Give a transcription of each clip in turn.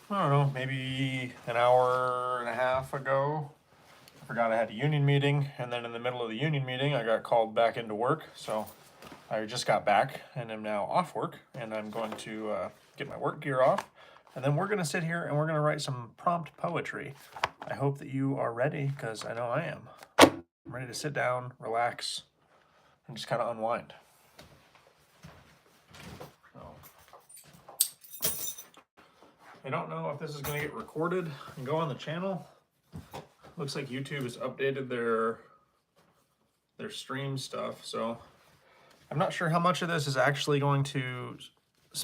I don't know, maybe an hour and a half ago. I forgot I had a union meeting, and then in the middle of the union meeting, I got called back into work. So I just got back and am now off work, and I'm going to get my work gear off, and then we're going to sit here and we're going to write some prompt poetry. I hope that you are ready, because I know I am. I'm ready to sit down, relax, and just kind of unwind. I don't know if this is going to get recorded and go on the channel. Looks like YouTube has updated their stream stuff, so I'm not sure how much of this is actually going to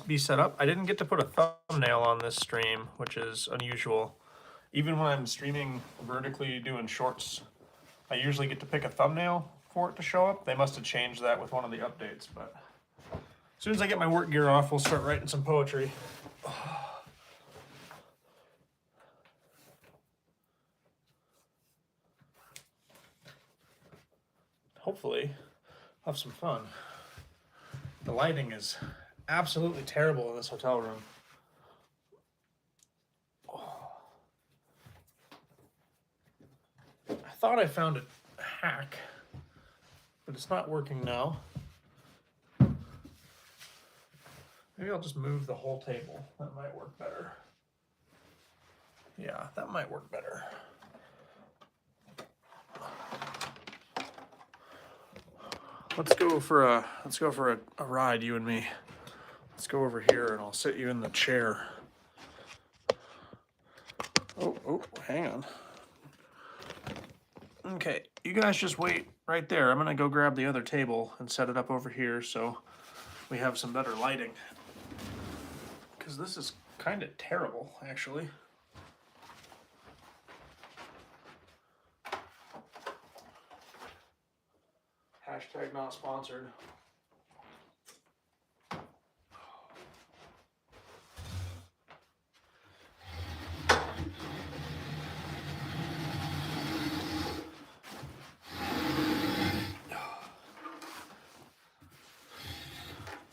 be set up. I didn't get to put a thumbnail on this stream, which is unusual. Even when I'm streaming vertically doing shorts, I usually get to pick a thumbnail for it to show up. They must have changed that with one of the updates, but as soon as I get my work gear off, we'll start writing some poetry. Hopefully, have some fun. The lighting is absolutely terrible in this hotel room. I thought I found a hack, but it's not working now. Maybe I'll just move the whole table. That might work better. Yeah, that might work better. Let's go for a ride, you and me. Let's go over here and I'll sit you in the chair. Oh, hang on. Okay, you guys just wait right there. I'm gonna go grab the other table and set it up over here so we have some better lighting. Because this is kind of terrible, actually. Hashtag not sponsored.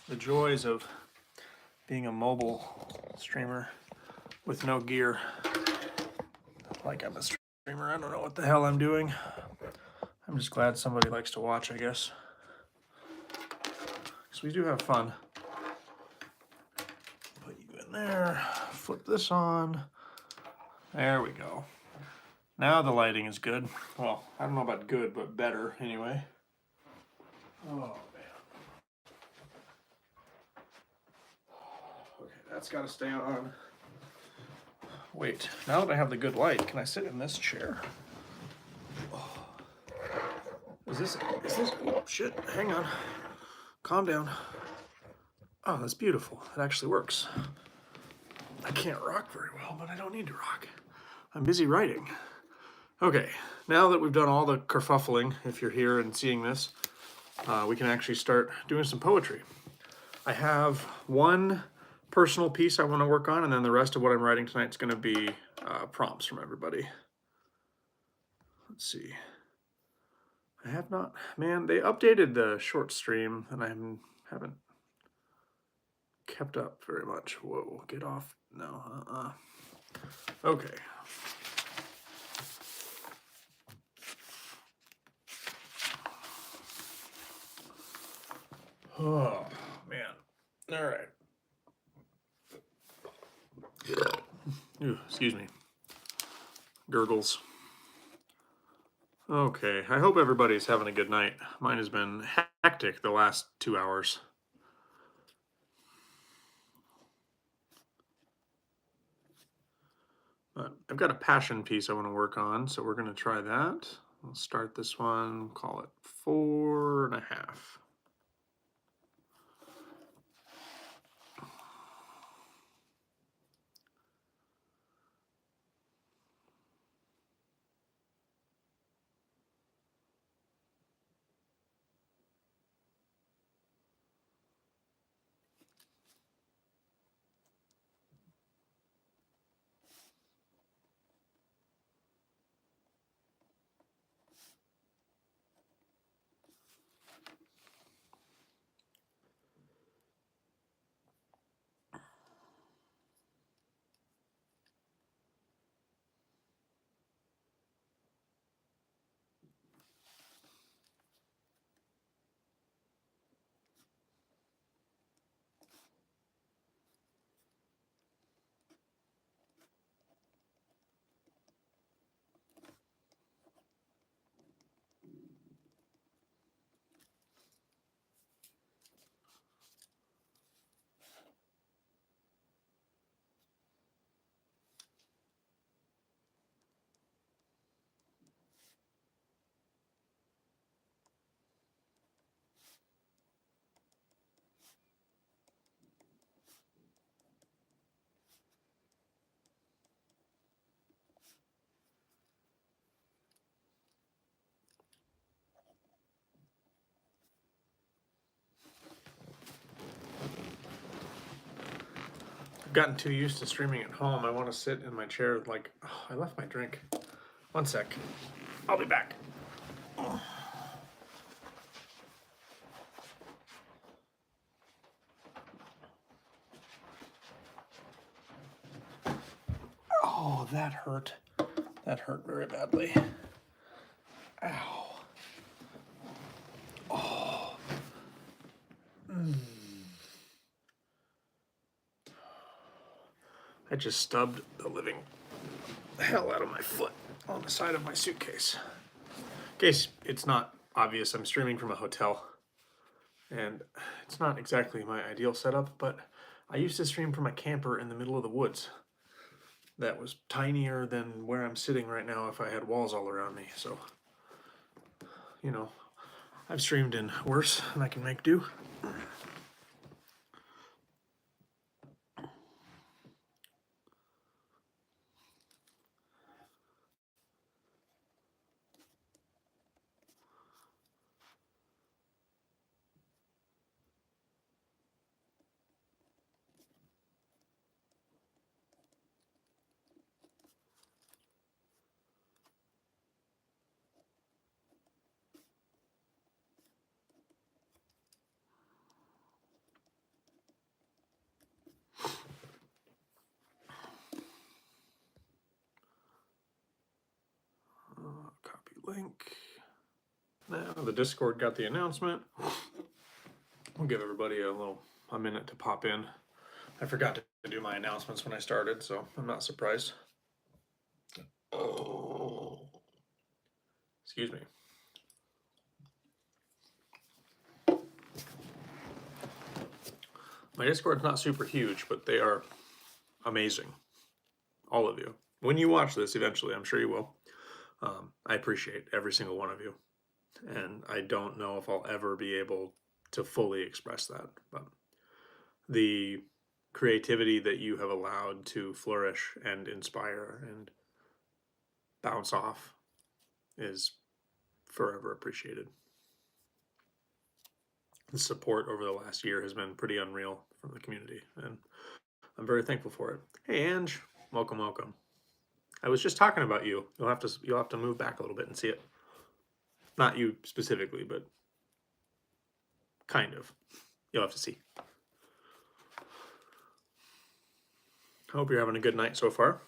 The joys of being a mobile streamer with no gear. Like I'm a streamer, I don't know what the hell I'm doing. I'm just glad somebody likes to watch, I guess. Because we do have fun. Put you in there, flip this on. There we go. Now the lighting is good. Well, I don't know about good, but better anyway. Oh, man. Okay, that's got to stay on. Wait, now that I have the good light, can I sit in this chair? Oh. Is this, oh shit, hang on. Calm down. Oh, that's beautiful. It actually works. I can't rock very well, but I don't need to rock. I'm busy writing. Okay, now that we've done all the kerfuffling, if you're here and seeing this, we can actually start doing some poetry. I have one personal piece I want to work on, and then the rest of what I'm writing tonight is going to be prompts from everybody. Let's see. I have not, man, they updated the short stream, and I haven't kept up very much. Whoa, get off. No, Okay. Oh, man. All right. Ooh, excuse me. Gurgles. Okay, I hope everybody's having a good night. Mine has been hectic the last 2 hours. But I've got a passion piece I want to work on, so we're going to try that. I'll start this one, call it 4.5. I've gotten too used to streaming at home. I want to sit in my chair like, oh, I left my drink. One sec. I'll be back. Oh, that hurt. That hurt very badly. Ow. Oh. I just stubbed the living hell out of my foot on the side of my suitcase. In case it's not obvious, I'm streaming from a hotel. And it's not exactly my ideal setup, but I used to stream from a camper in the middle of the woods that was tinier than where I'm sitting right now if I had walls all around me. So, you know, I've streamed in worse and I can make do. Copy link. Now the Discord got the announcement. We'll give everybody a minute to pop in. I forgot to do my announcements when I started, so I'm not surprised. Oh. Excuse me. My Discord's not super huge, but they are amazing. All of you. When you watch this eventually, I'm sure you will. I appreciate every single one of you. And I don't know if I'll ever be able to fully express that. But the creativity that you have allowed to flourish and inspire and bounce off is forever appreciated. The support over the last year has been pretty unreal from the community, and I'm very thankful for it. Hey, Ange, welcome, welcome. I was just talking about you. You'll have to move back a little bit and see it. Not you specifically, but kind of. You'll have to see. I hope you're having a good night so far.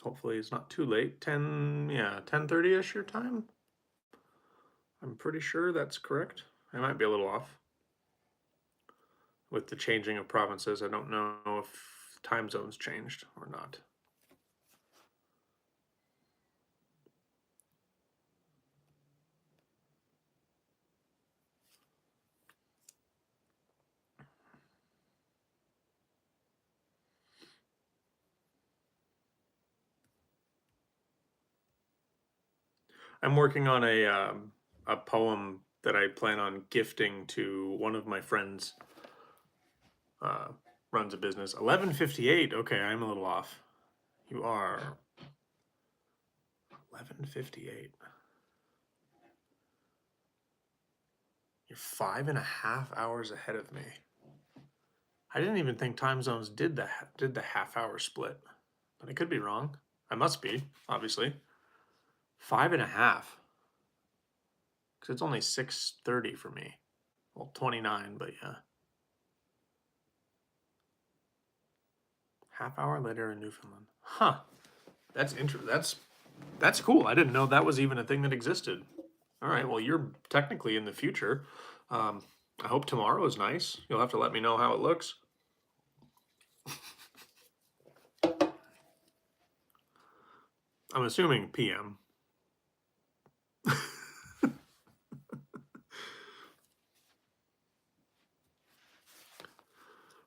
Hopefully it's not too late. 10:30ish your time. I'm pretty sure that's correct. I might be a little off. With the changing of provinces, I don't know if time zones changed or not. I'm working on a poem that I plan on gifting to one of my friends. Runs a business. 11:58. Okay, I'm a little off. You are 11:58. You're 5.5 hours ahead of me. I didn't even think time zones did the half-hour split, but I could be wrong. I must be, obviously. 5.5. Because it's only 6:30 for me. Well, 29, but yeah. Half hour later in Newfoundland. Huh. That's cool. I didn't know that was even a thing that existed. All right. Well, you're technically in the future. I hope tomorrow is nice. You'll have to let me know how it looks. I'm assuming PM.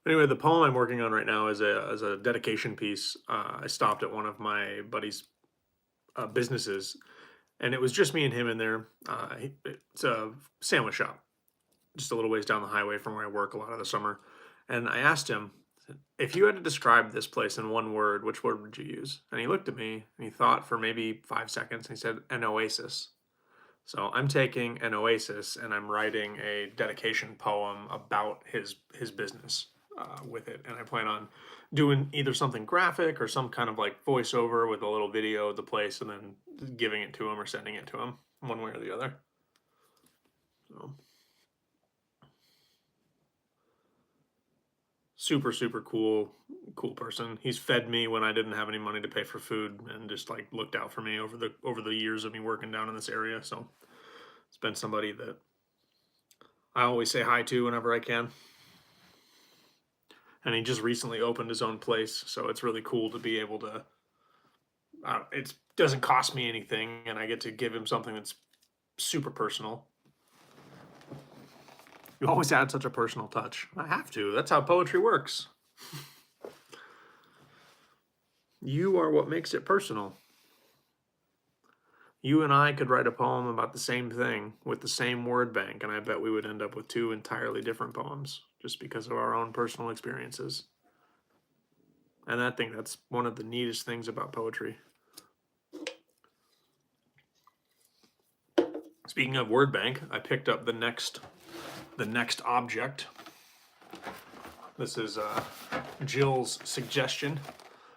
Anyway, the poem I'm working on right now is a dedication piece. I stopped at one of my buddy's businesses, and it was just me and him in there. It's a sandwich shop, just a little ways down the highway from where I work a lot of the summer. And I asked him, if you had to describe this place in one word, which word would you use? And he looked at me and he thought for maybe 5 seconds. And he said, an oasis. So I'm taking an oasis and I'm writing a dedication poem about his business. with it, and I plan on doing either something graphic or some kind of like voiceover with a little video of the place, and then giving it to him or sending it to him, one way or the other. So super cool person. He's fed me when I didn't have any money to pay for food, and just like looked out for me over the years of me working down in this area. So it's been somebody that I always say hi to whenever I can. And he just recently opened his own place, so it's really cool to be able to. It doesn't cost me anything, and I get to give him something that's super personal. You always add such a personal touch. I have to. That's how poetry works. You are what makes it personal. You and I could write a poem about the same thing with the same word bank, and I bet we would end up with two entirely different poems just because of our own personal experiences. And I think that's one of the neatest things about poetry. Speaking of word bank, I picked up the next object. This is Jill's suggestion.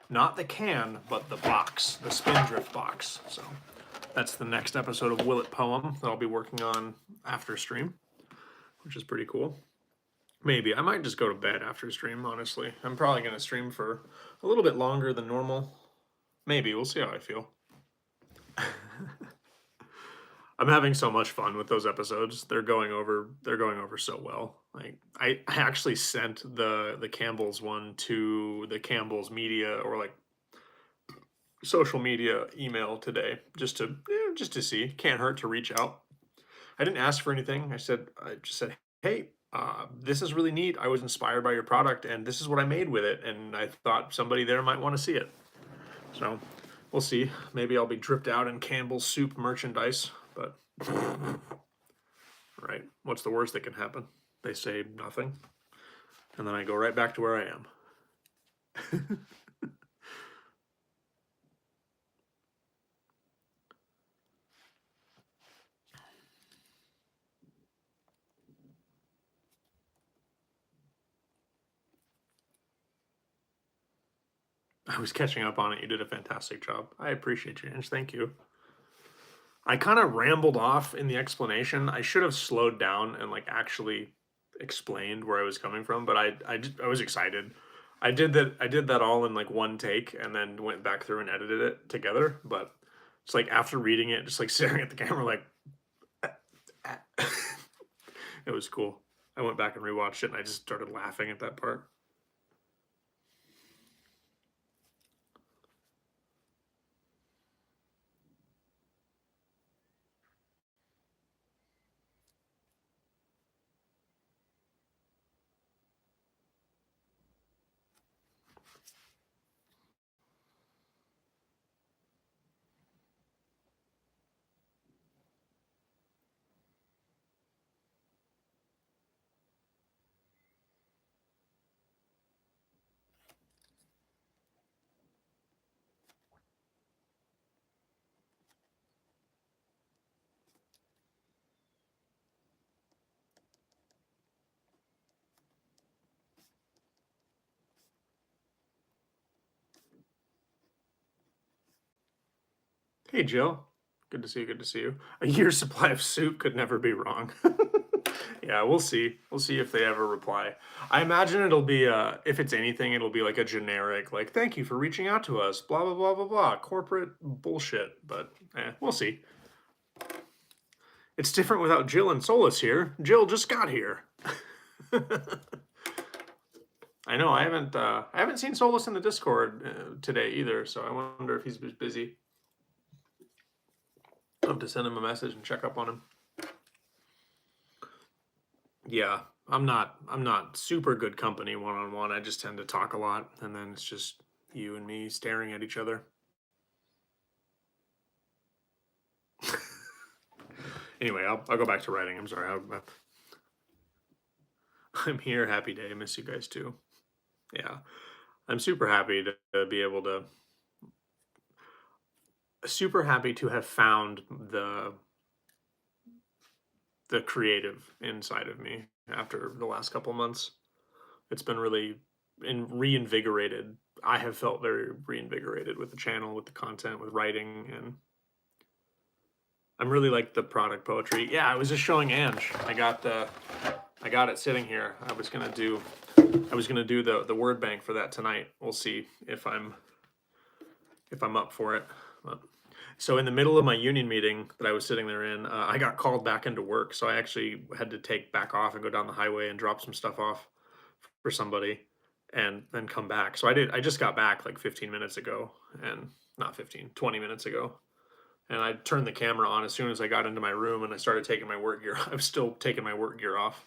Not the can, but the box, the Spindrift box. So that's the next episode of Will It Poem that I'll be working on after stream, which is pretty cool. Maybe I might just go to bed after stream, honestly. I'm probably going to stream for a little bit longer than normal. Maybe, we'll see how I feel. I'm having so much fun with those episodes. They're going over so well. Like I actually sent the Campbell's one to the Campbell's media or like social media email today just to see. Can't hurt to reach out. I didn't ask for anything. I just said, hey, this is really neat. I was inspired by your product, and this is what I made with it, and I thought somebody there might want to see it. So we'll see. Maybe I'll be dripped out in Campbell's soup merchandise, but right. What's the worst that can happen? They say nothing, and then I go right back to where I am. I was catching up on it. You did a fantastic job. I appreciate you, Ange. Thank you. I kind of rambled off in the explanation. I should have slowed down and like actually explained where I was coming from, but I was excited. I did that all in like one take and then went back through and edited it together, but it's like after reading it, just like staring at the camera like it was cool. I went back and rewatched it and I just started laughing at that part. Hey, Jill. Good to see you. Good to see you. A year's supply of soup could never be wrong. Yeah, we'll see. We'll see if they ever reply. I imagine it'll be, if it's anything, it'll be like a generic, like, thank you for reaching out to us, blah, blah, blah, blah, blah, corporate bullshit. But, we'll see. It's different without Jill and Solus here. Jill just got here. I know, I haven't seen Solus in the Discord today either, so I wonder if he's busy. I'll have to send him a message and check up on him. Yeah, I'm not super good company one-on-one. I just tend to talk a lot, and then it's just you and me staring at each other. Anyway, I'll go back to writing. I'm sorry. I'm here. Happy day. I miss you guys too. Yeah, I'm super happy to be able to. Super happy to have found the creative inside of me after the last couple months. It's been really reinvigorated. I have felt very reinvigorated with the channel, with the content, with writing, and I'm really like the product poetry. Yeah, I was just showing Ange. I got it sitting here. I was gonna do the word bank for that tonight. We'll see if I'm up for it. So in the middle of my union meeting that I was sitting there in, I got called back into work. So I actually had to take back off and go down the highway and drop some stuff off for somebody and then come back. So I just got back like 15 minutes ago, and not 15, 20 minutes ago. And I turned the camera on as soon as I got into my room and I started taking my work gear. I was still taking my work gear off.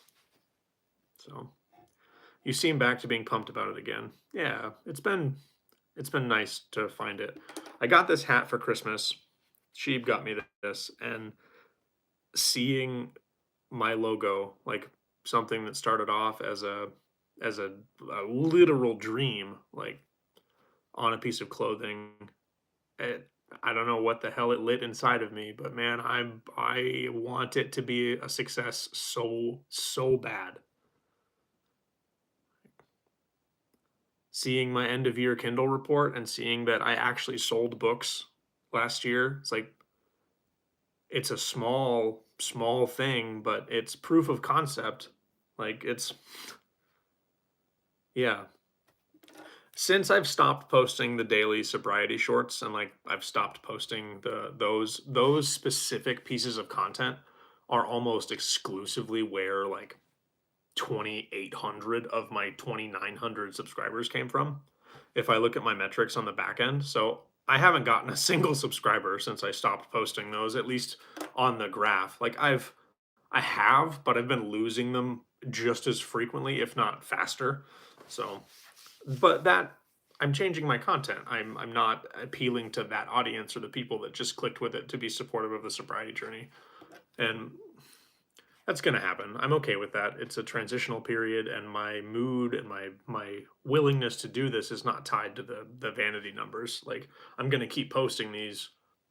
So you seem back to being pumped about it again. Yeah, it's been nice to find it. I got this hat for Christmas. Sheeb got me this, and seeing my logo, like something that started off as a literal dream, like on a piece of clothing, I don't know what the hell it lit inside of me, but man, I want it to be a success so bad. Seeing my end of year Kindle report and seeing that I actually sold books last year, it's like it's a small thing, but it's proof of concept. Like it's yeah. Since I've stopped posting the daily sobriety shorts and like I've stopped posting those specific pieces of content are almost exclusively where like 2,800 of my 2,900 subscribers came from. If I look at my metrics on the back end, so I haven't gotten a single subscriber since I stopped posting those, at least on the graph. Like I have, but I've been losing them just as frequently, if not faster. So, but that I'm changing my content. I'm not appealing to that audience or the people that just clicked with it to be supportive of the sobriety journey. And that's going to happen. I'm okay with that. It's a transitional period, and my mood and my willingness to do this is not tied to the vanity numbers. Like I'm going to keep posting these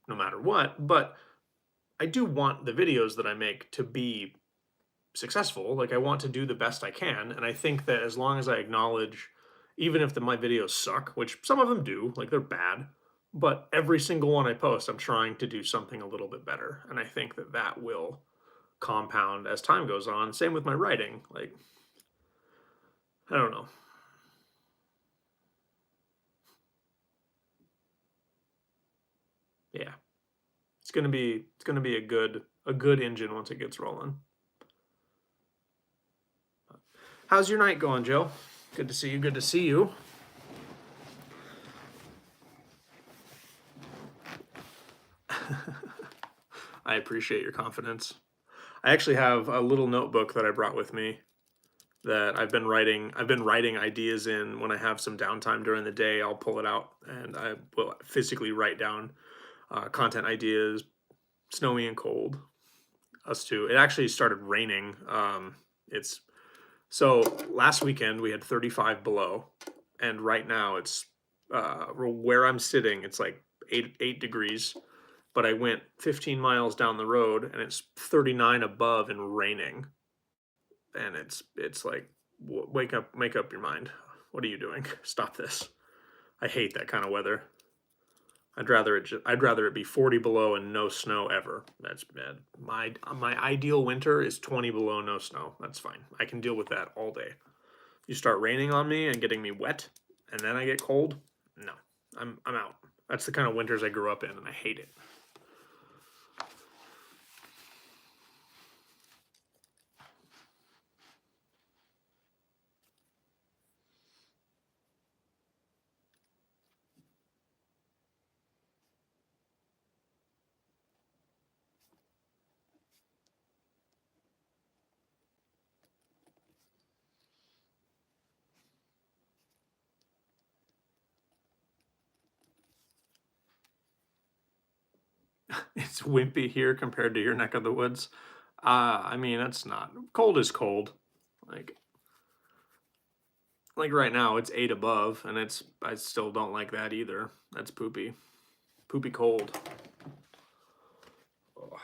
no matter what, but I do want the videos that I make to be successful. Like I want to do the best I can, and I think that as long as I acknowledge, even if my videos suck, which some of them do, like they're bad, but every single one I post, I'm trying to do something a little bit better, and I think that that will compound as time goes on. Same with my writing. Like I don't know. Yeah, it's gonna be a good engine once it gets rolling. How's your night going, Joe? Good to see you. Good to see you. I appreciate your confidence. I actually have a little notebook that I brought with me that I've been writing ideas in. When I have some downtime during the day, I'll pull it out and I will physically write down content ideas. Snowy and cold. Us too. It actually started raining. It's so last weekend we had 35 below, and right now it's where I'm sitting. It's like 8 degrees, but I went 15 miles down the road and it's 39 above and raining. And it's like wake up, make up your mind. What are you doing? Stop this. I hate that kind of weather. I'd rather it be 40 below and no snow ever. That's bad. My ideal winter is 20 below, no snow. That's fine. I can deal with that all day. You start raining on me and getting me wet, and then I get cold. No, I'm out. That's the kind of winters I grew up in, and I hate it. It's wimpy here compared to your neck of the woods. I mean, it's not cold is cold. Like right now, it's 8 above, and I still don't like that either. That's poopy, poopy cold. Ugh.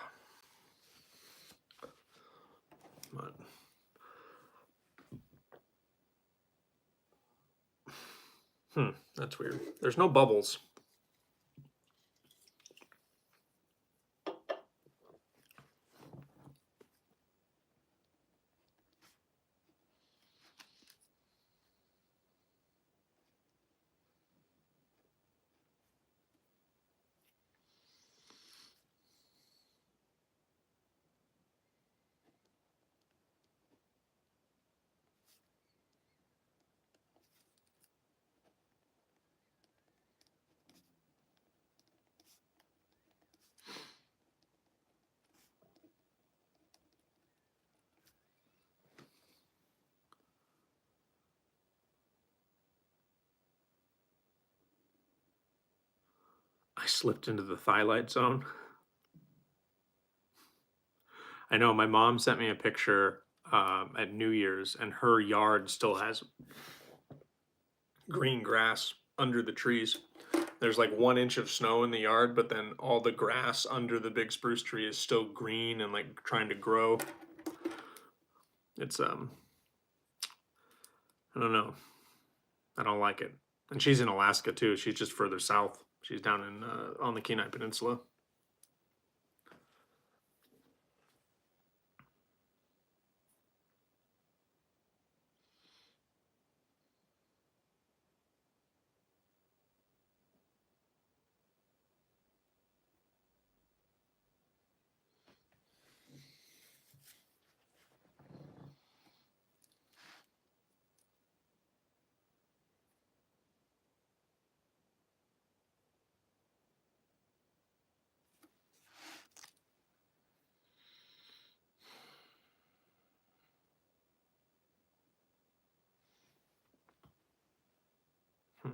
But That's weird. There's no bubbles. I slipped into the thylight zone. I know my mom sent me a picture at New Year's, and her yard still has green grass under the trees. There's like 1 inch of snow in the yard, but then all the grass under the big spruce tree is still green and like trying to grow. It's I don't know. I don't like it. And she's in Alaska too. She's just further south. She's down in on the Kenai Peninsula. Hmm.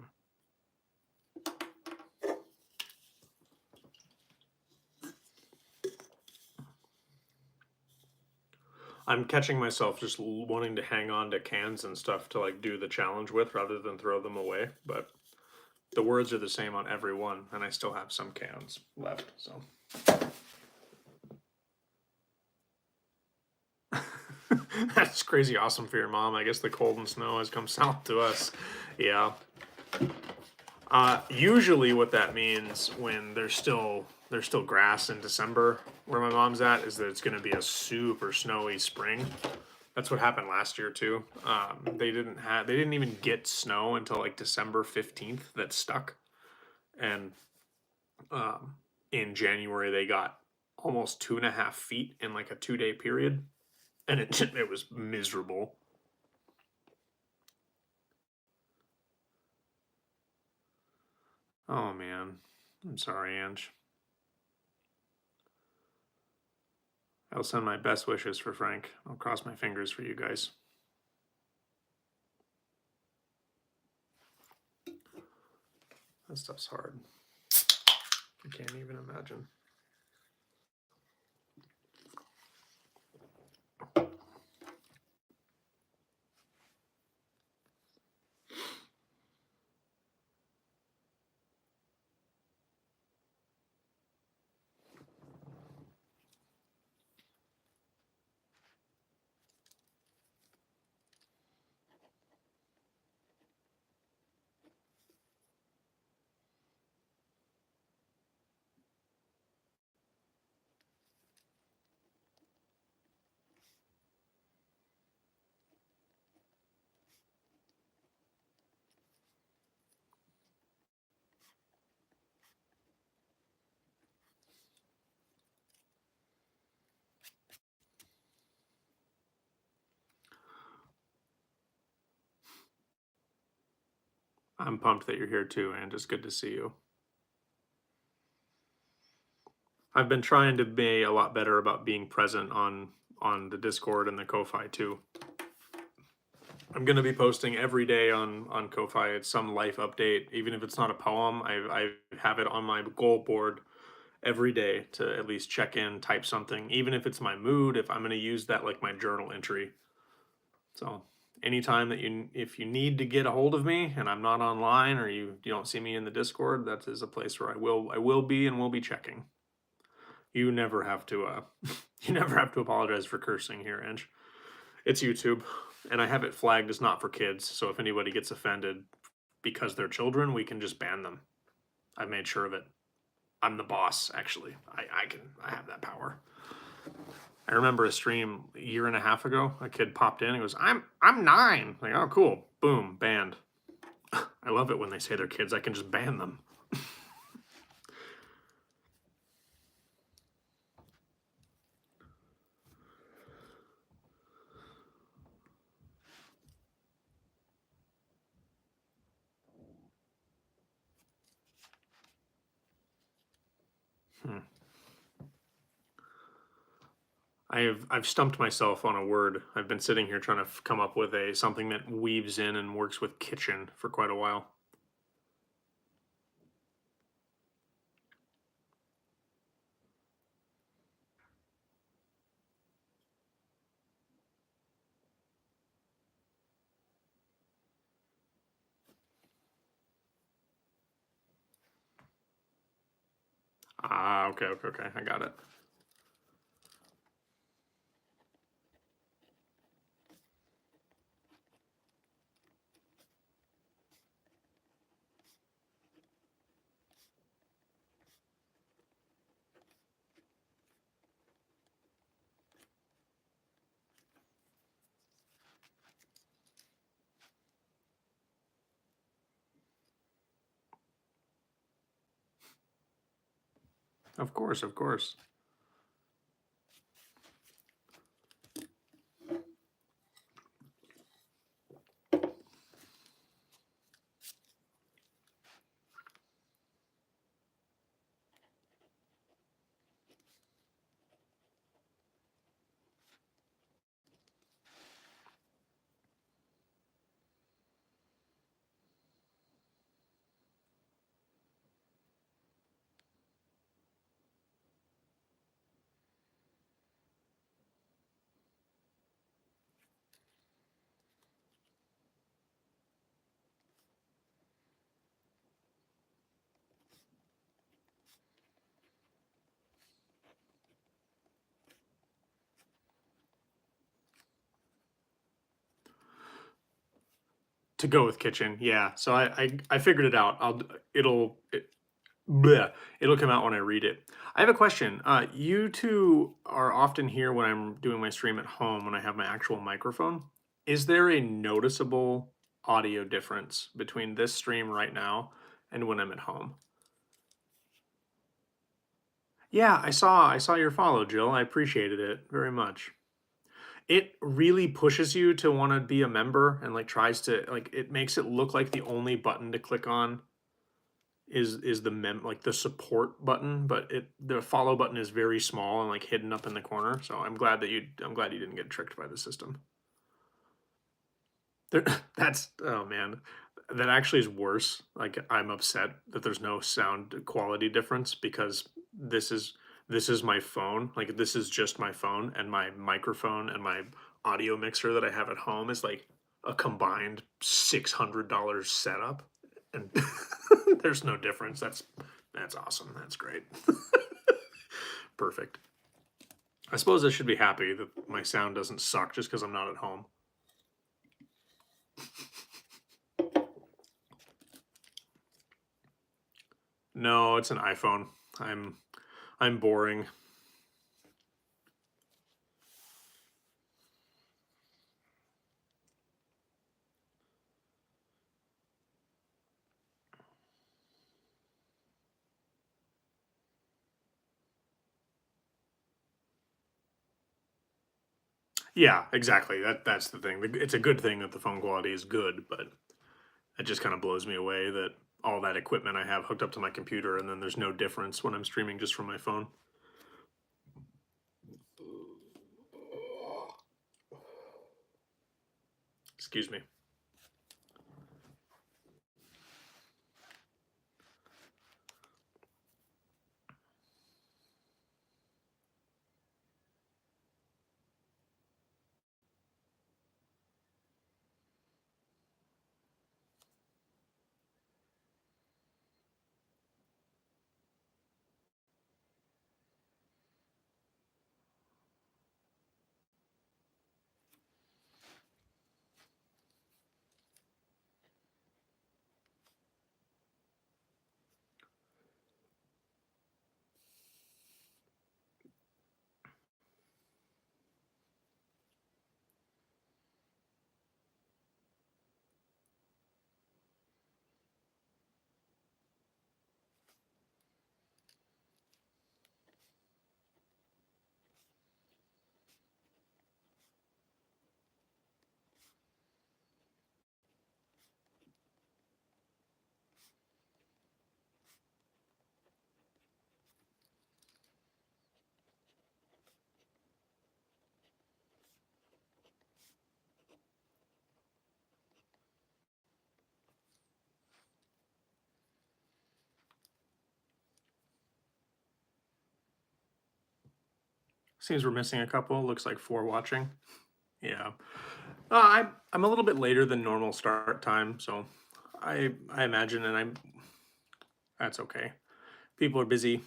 I'm catching myself just wanting to hang on to cans and stuff to like do the challenge with rather than throw them away. But the words are the same on every one, and I still have some cans left. So that's crazy awesome for your mom. I guess the cold and snow has come south to us. Yeah. Usually, what that means when there's still grass in December where my mom's at is that it's going to be a super snowy spring. That's what happened last year too. They didn't even get snow until like December 15th that stuck, and in January they got almost 2.5 feet in like a 2-day period, and it was miserable. Oh man, I'm sorry, Ange. I'll send my best wishes for Frank. I'll cross my fingers for you guys. That stuff's hard. I can't even imagine. I'm pumped that you're here too, and it's good to see you. I've been trying to be a lot better about being present on the Discord and the Ko-Fi too. I'm gonna be posting every day on Ko-Fi. It's some life update, even if it's not a poem. I have it on my goal board every day to at least check in, type something, even if it's my mood. If I'm gonna use that like my journal entry. So anytime that if you need to get a hold of me and I'm not online or you don't see me in the Discord, that is a place where I will be and will be checking. You never have to you never have to apologize for cursing here, Ange. It's YouTube, and I have it flagged as not for kids. So if anybody gets offended, because they're children, we can just ban them. I've made sure of it. I'm the boss, actually. I have that power. I remember a stream a year and a half ago. A kid popped in and goes, I'm 9. Like, oh cool. Boom, banned. I love it when they say they're kids. I can just ban them. I've stumped myself on a word. I've been sitting here trying to come up with something that weaves in and works with kitchen for quite a while. Ah, okay, I got it. Of course, of course. To go with kitchen, yeah. So I figured it out. Bleh, it'll come out when I read it. I have a question. You two are often here when I'm doing my stream at home when I have my actual microphone. Is there a noticeable audio difference between this stream right now and when I'm at home? Yeah, I saw your follow, Jill. I appreciated it very much. It really pushes you to want to be a member and like tries to like it makes it look like the only button to click on is the like the support button, but the follow button is very small and like hidden up in the corner. So I'm glad you didn't get tricked by the system. There, that's oh man, that actually is worse. Like I'm upset that there's no sound quality difference because this is my phone. Like this is just my phone, and my microphone and my audio mixer that I have at home is like a combined $600 setup, and there's no difference. That's awesome. That's great. Perfect. I suppose I should be happy that my sound doesn't suck just because I'm not at home. No, it's an iPhone. I'm boring. Yeah, exactly. That's the thing. It's a good thing that the phone quality is good, but it just kind of blows me away that all that equipment I have hooked up to my computer and then there's no difference when I'm streaming just from my phone. Excuse me. Seems we're missing a couple. Looks like 4 watching. Yeah. I'm a little bit later than normal start time, so I imagine, and that's okay. People are busy.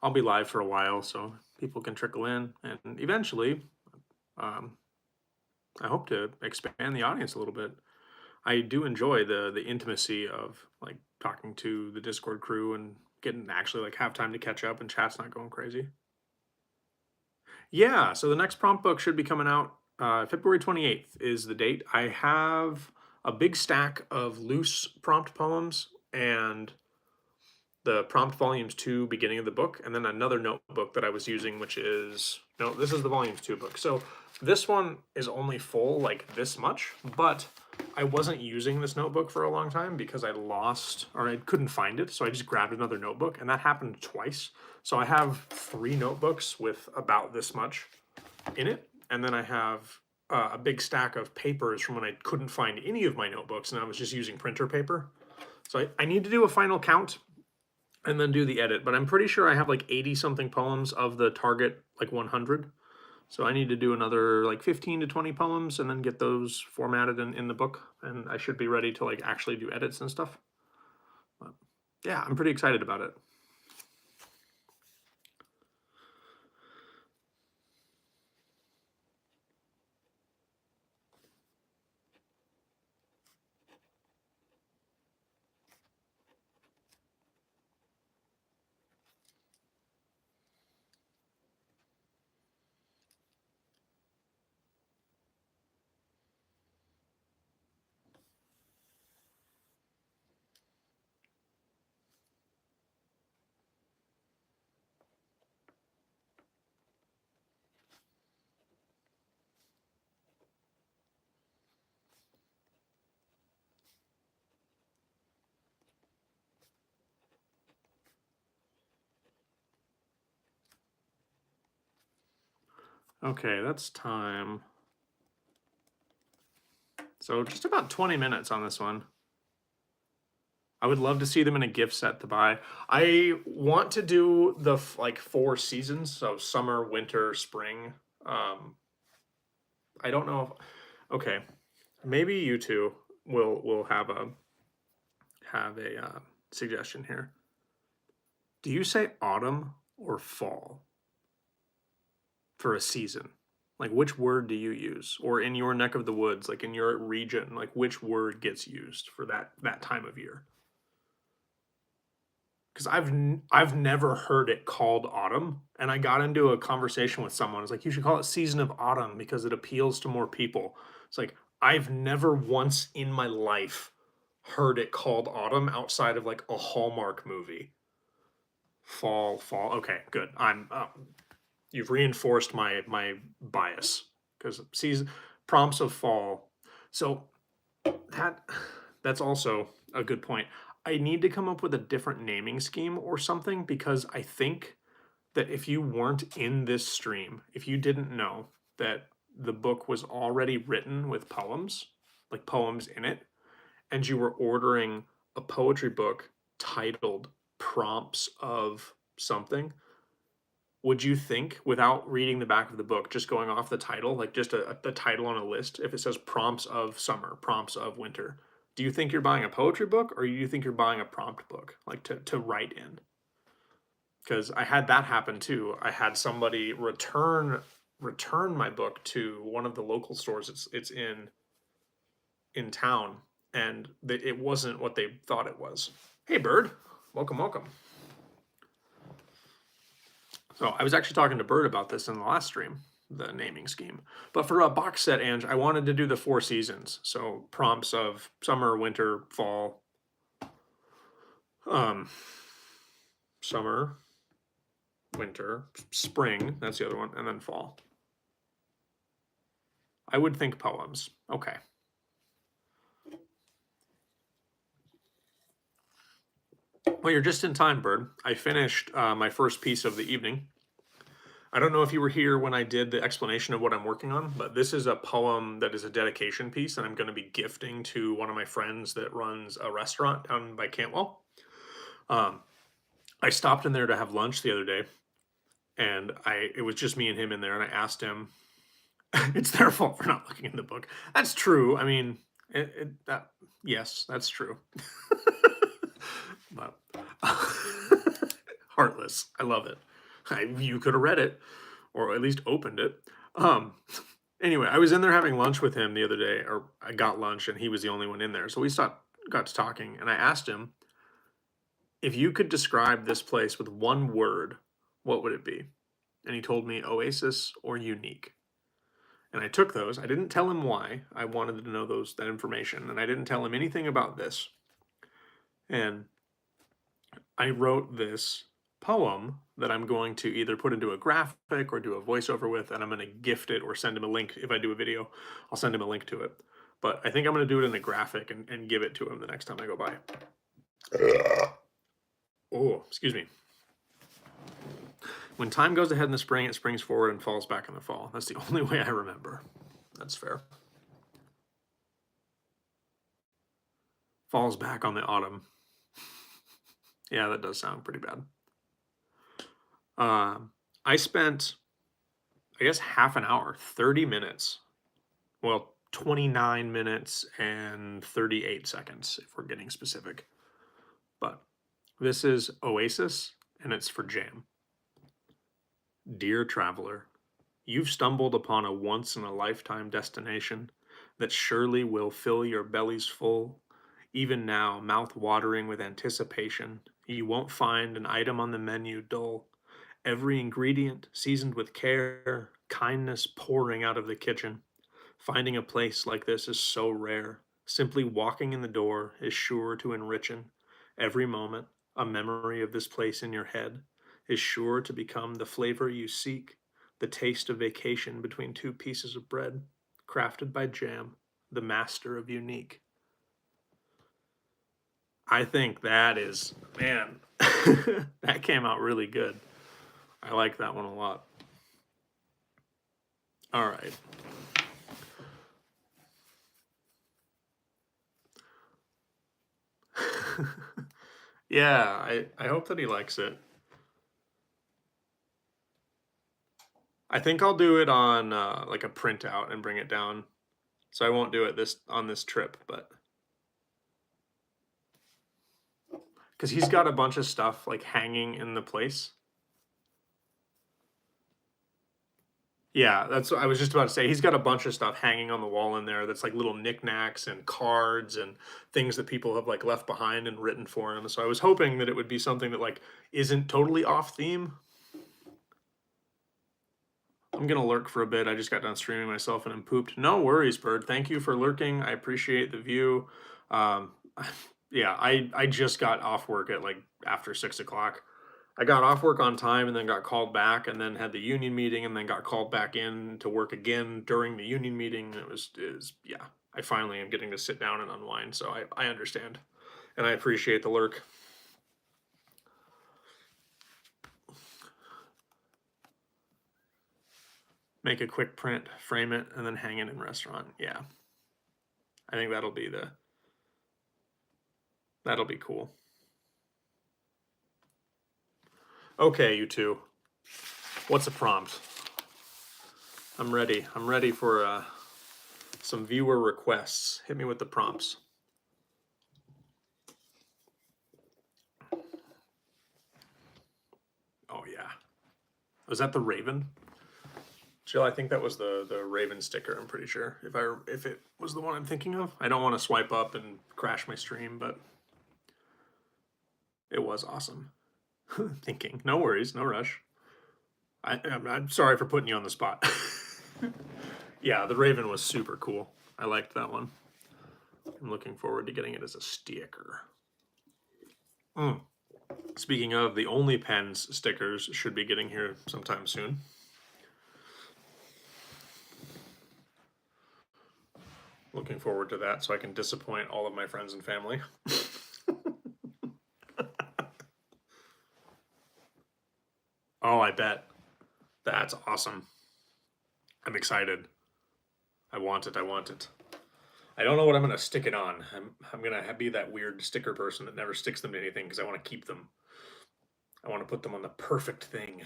I'll be live for a while, so people can trickle in, and eventually, um, I hope to expand the audience a little bit. I do enjoy the intimacy of like talking to the Discord crew and getting actually like have time to catch up and chat's not going crazy. Yeah, so the next prompt book should be coming out February 28th is the date. I have a big stack of loose prompt poems and the prompt volumes 2 beginning of the book, and then another notebook that I was using, which is, no, this is the volumes 2 book. So this one is only full like this much, but I wasn't using this notebook for a long time because I lost, or I couldn't find it, so I just grabbed another notebook, and that happened twice. So I have 3 notebooks with about this much in it, and then I have a big stack of papers from when I couldn't find any of my notebooks, and I was just using printer paper. So I need to do a final count and then do the edit, but I'm pretty sure I have like 80 something poems of the target like 100. So I need to do another like 15 to 20 poems and then get those formatted in the book, and I should be ready to like actually do edits and stuff. But yeah, I'm pretty excited about it. Okay, that's time. So just about 20 minutes on this one. I would love to see them in a gift set to buy. I want to do the like 4 seasons, so summer, winter, spring. I don't know if, okay, maybe you two will have a suggestion here. Do you say autumn or fall for a season? Like which word do you use? Or in your neck of the woods, like in your region, like which word gets used for that time of year? Because I've never heard it called autumn, and I got into a conversation with someone. It's like you should call it season of autumn because it appeals to more people. It's like I've never once in my life heard it called autumn outside of like a Hallmark movie. Fall, fall. Okay, good. You've reinforced my bias because season prompts of fall. So that that's also a good point. I need to come up with a different naming scheme or something because I think that if you weren't in this stream, if you didn't know that the book was already written with poems, like poems in it, and you were ordering a poetry book titled Prompts of Something, would you think, without reading the back of the book, just going off the title, like just the title on a list, if it says prompts of summer, prompts of winter, do you think you're buying a poetry book or do you think you're buying a prompt book, like to write in? Because I had that happen too. I had somebody return my book to one of the local stores it's in town, and it wasn't what they thought it was. Hey, Bird, welcome, welcome. So I was actually talking to Bird about this in the last stream, the naming scheme. But for a box set, Ange, I wanted to do the 4 seasons. So prompts of summer, winter, fall, summer, winter, spring, that's the other one, and then fall. I would think poems. Okay. Well, you're just in time, Bird. I finished my first piece of the evening. I don't know if you were here when I did the explanation of what I'm working on, but this is a poem that is a dedication piece that I'm going to be gifting to one of my friends that runs a restaurant down by Cantwell. I stopped in there to have lunch the other day, And it was just me and him in there, and I asked him, it's their fault for not looking in the book. That's true. I mean, yes, that's true. But heartless. I love it. You could have read it, or at least opened it. Anyway, I was in there having lunch with him the other day, or I got lunch, and he was the only one in there. So we got to talking, and I asked him, if you could describe this place with one word, what would it be? And he told me oasis or unique. And I took those. I didn't tell him why. I wanted to know that information, and I didn't tell him anything about this. And I wrote this poem that I'm going to either put into a graphic or do a voiceover with, and I'm going to gift it or send him a link. If I do a video, I'll send him a link to it. But I think I'm going to do it in a graphic and give it to him the next time I go by. Oh, excuse me. When time goes ahead in the spring, it springs forward and falls back in the fall. That's the only way I remember. That's fair. Falls back on the autumn. Yeah, that does sound pretty bad. I spent, I guess, half an hour, 30 minutes. Well, 29 minutes and 38 seconds, if we're getting specific. But this is Oasis, and it's for Jam. Dear traveler, you've stumbled upon a once-in-a-lifetime destination that surely will fill your bellies full. Even now, mouth-watering with anticipation, you won't find an item on the menu dull. Every ingredient seasoned with care, kindness pouring out of the kitchen. Finding a place like this is so rare. Simply walking in the door is sure to enrichen. Every moment, a memory of this place in your head is sure to become the flavor you seek, the taste of vacation between two pieces of bread, crafted by Jam, the master of unique. I think that is, man, that came out really good. I like that one a lot. All right. Yeah, I hope that he likes it. I think I'll do it on like a printout and bring it down. So I won't do it on this trip, but because he's got a bunch of stuff like hanging in the place. Yeah, that's what I was just about to say. He's got a bunch of stuff hanging on the wall in there that's like little knickknacks and cards and things that people have like left behind and written for him. So I was hoping that it would be something that like isn't totally off theme. I'm gonna lurk for a bit. I just got done streaming myself and I'm pooped. No worries, Bird. Thank you for lurking. I appreciate the view. Yeah, I just got off work at like after 6 o'clock. I got off work on time and then got called back and then had the union meeting and then got called back in to work again during the union meeting. It was yeah. I finally am getting to sit down and unwind, so I understand. And I appreciate the lurk. Make a quick print, frame it, and then hang it in restaurant. Yeah. I think that'll be cool. Okay, you two. What's a prompt? I'm ready. I'm ready for some viewer requests. Hit me with the prompts. Oh yeah. Was that the Raven? Jill, I think that was the Raven sticker. I'm pretty sure. If it was the one I'm thinking of, I don't want to swipe up and crash my stream, but it was awesome. Thinking, no worries, no rush. I'm sorry for putting you on the spot. Yeah, the Raven was super cool. I liked that one. I'm looking forward to getting it as a sticker. Speaking of, the Only Pens stickers should be getting here sometime soon. Looking forward to that so I can disappoint all of my friends and family. Oh, I bet. That's awesome. I'm excited. I want it. I want it. I don't know what I'm going to stick it on. I'm going to be that weird sticker person that never sticks them to anything because I want to keep them. I want to put them on the perfect thing.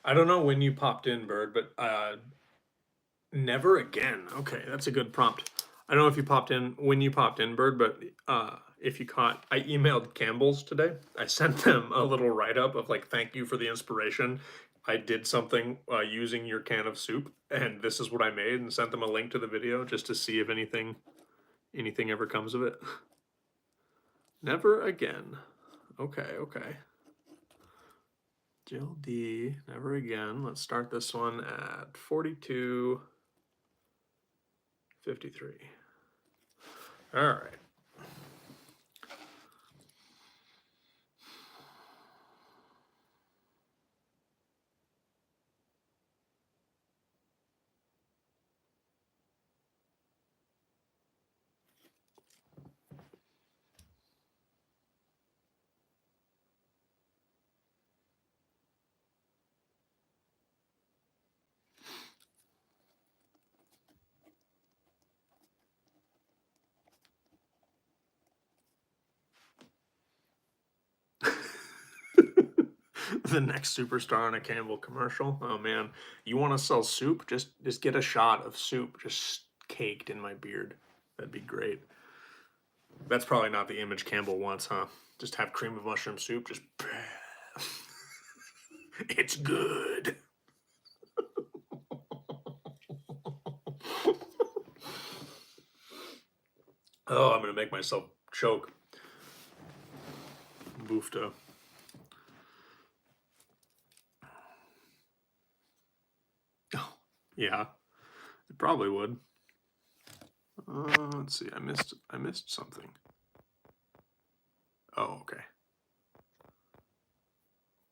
I don't know when you popped in, Bird, but never again. Okay, that's a good prompt. I don't know if you popped in when you popped in, Bird, but if you caught, I emailed Campbell's today. I sent them a little write up of like, thank you for the inspiration. I did something using your can of soup, and this is what I made, and sent them a link to the video just to see if anything ever comes of it. Never again. Okay, okay. Jill D, never again. Let's start this one at 42:53. All right. The next superstar on a Campbell commercial. Oh man, you want to sell soup? Just get a shot of soup just caked in my beard. That'd be great. That's probably not the image Campbell wants, huh? Just have cream of mushroom soup. Just it's good. Oh, I'm gonna make myself choke. Boofta. Oh, yeah, it probably would. Let's see. I missed something. Oh, okay.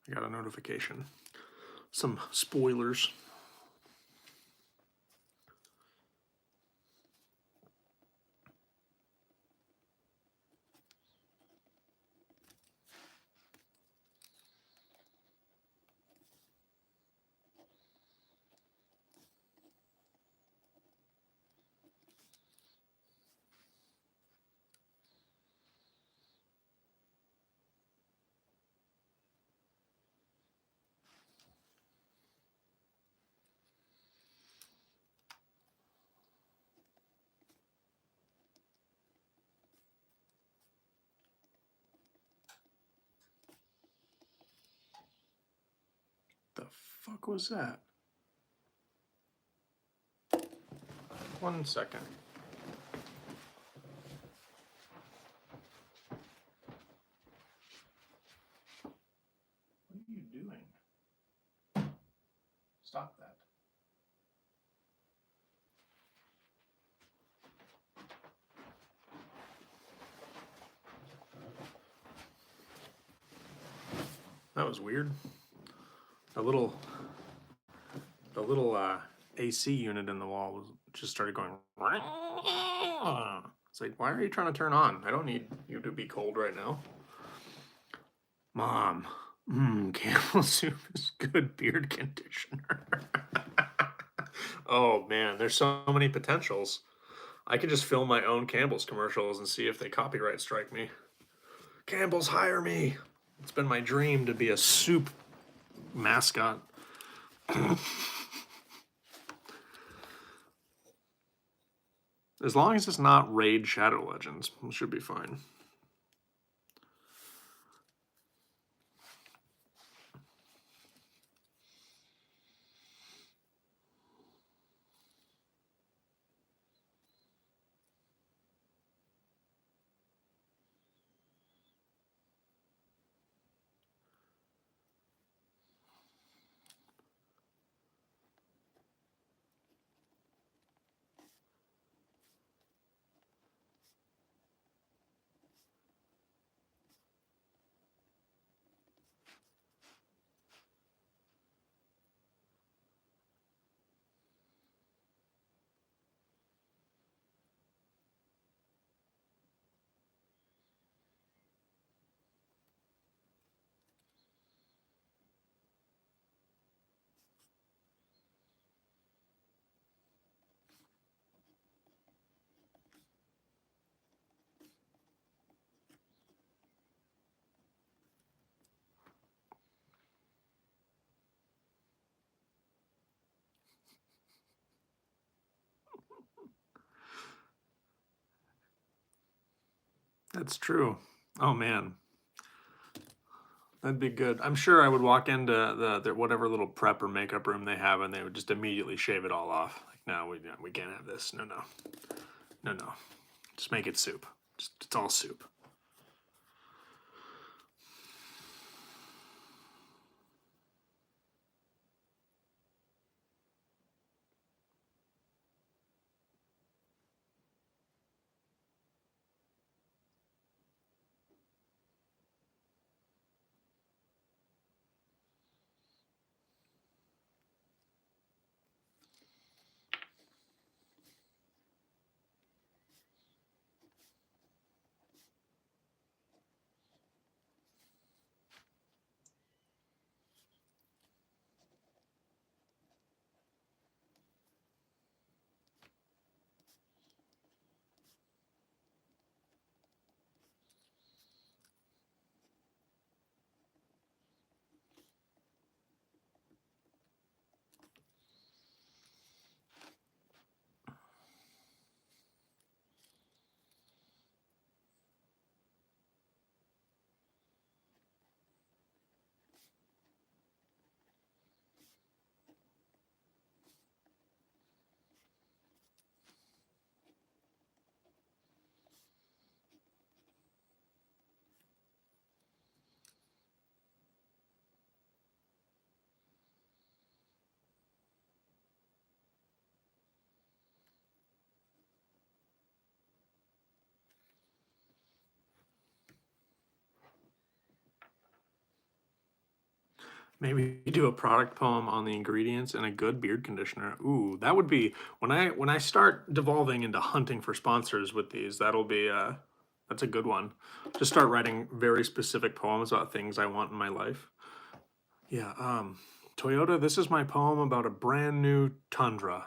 I got a notification. Some spoilers. The fuck was that? 1 second. What are you doing? Stop that. That was weird. The little AC unit in the wall just started going. It's like, why are you trying to turn on? I don't need you to be cold right now. Mom, camel soup is good beard conditioner. Oh man, there's so many potentials. I could just film my own Campbell's commercials and see if they copyright strike me. Campbell's, hire me. It's been my dream to be a soup mascot. As long as it's not Raid Shadow Legends, it should be fine. That's true. Oh man, that'd be good. I'm sure I would walk into the whatever little prep or makeup room they have, and they would just immediately shave it all off. Like, no, we can't have this. No, no, no, no. Just make it soup. Just, it's all soup. Maybe do a product poem on the ingredients and a good beard conditioner. Ooh, that would be when I start devolving into hunting for sponsors with these. That'll be that's a good one. Just start writing very specific poems about things I want in my life. Yeah, Toyota, this is my poem about a brand new Tundra.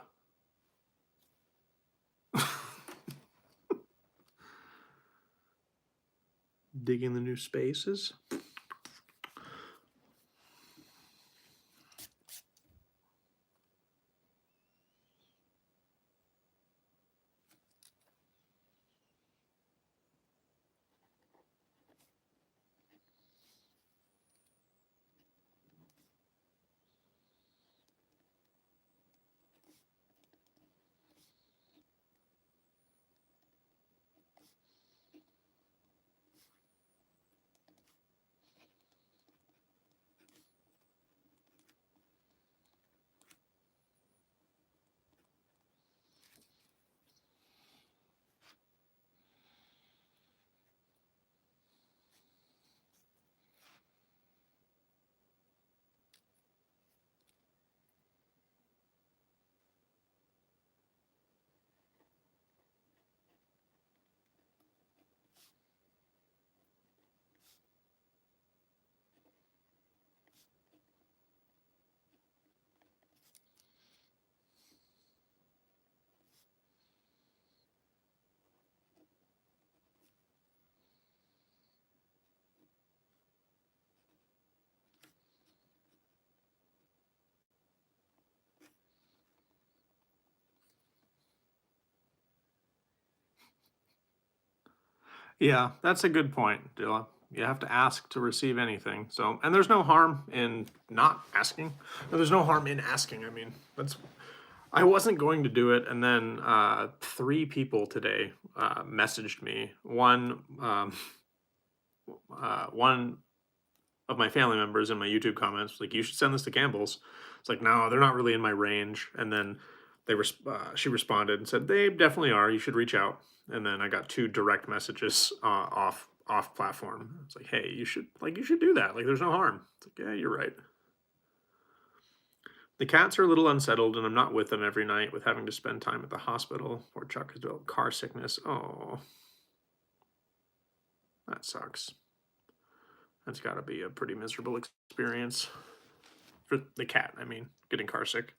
Digging the new spaces. Yeah, that's a good point, Dilla. You have to ask to receive anything. So, and there's no harm in not asking. There's no harm in asking. I mean, that's. I wasn't going to do it, and then three people today messaged me. One of my family members in my YouTube comments was like, "You should send this to Campbell's." It's like, no, they're not really in my range. And then she responded and said they definitely are. You should reach out. And then I got two direct messages off platform. It's like, hey, you should do that. Like, there's no harm. It's like, yeah, you're right. The cats are a little unsettled, and I'm not with them every night with having to spend time at the hospital. Poor Chuck has developed car sickness. Oh, that sucks. That's got to be a pretty miserable experience for the cat. I mean, getting car sick.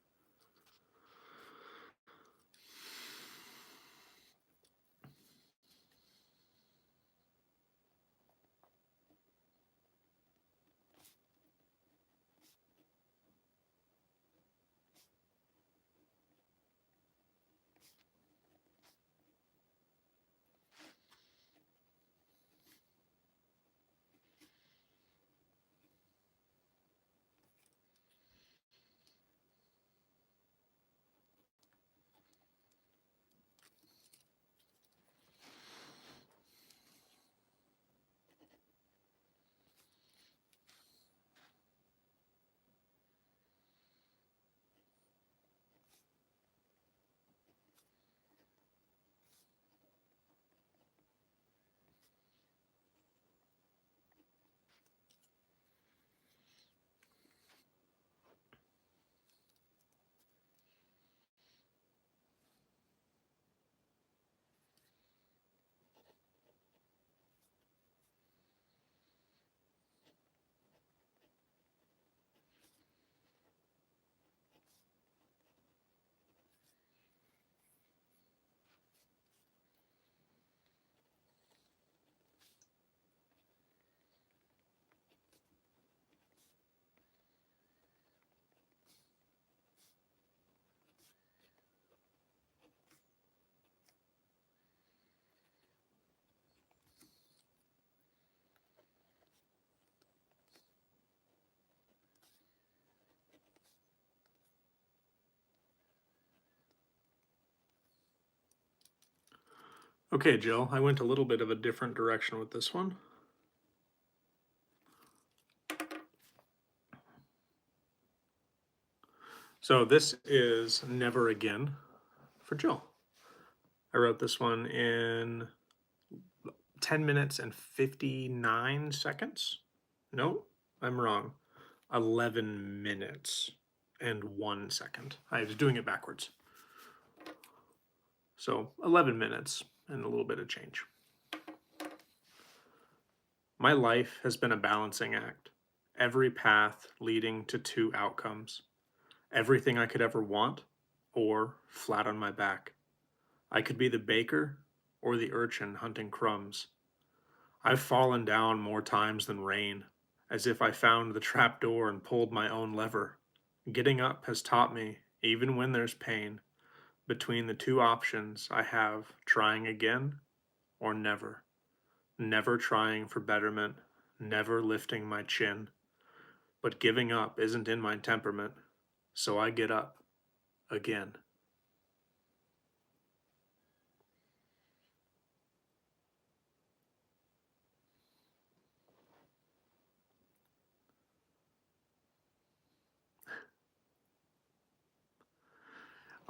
Okay, Jill, I went a little bit of a different direction with this one. So this is Never Again for Jill. I wrote this one in 10 minutes and 59 seconds. No, I'm wrong. 11 minutes and 1 second. I was doing it backwards. So 11 minutes and a little bit of change. My life has been a balancing act. Every path leading to two outcomes. Everything I could ever want, or flat on my back. I could be the baker or the urchin hunting crumbs. I've fallen down more times than rain, as if I found the trap door and pulled my own lever. Getting up has taught me, even when there's pain, between the two options I have, trying again or never. Never trying for betterment, never lifting my chin. But giving up isn't in my temperament, so I get up again.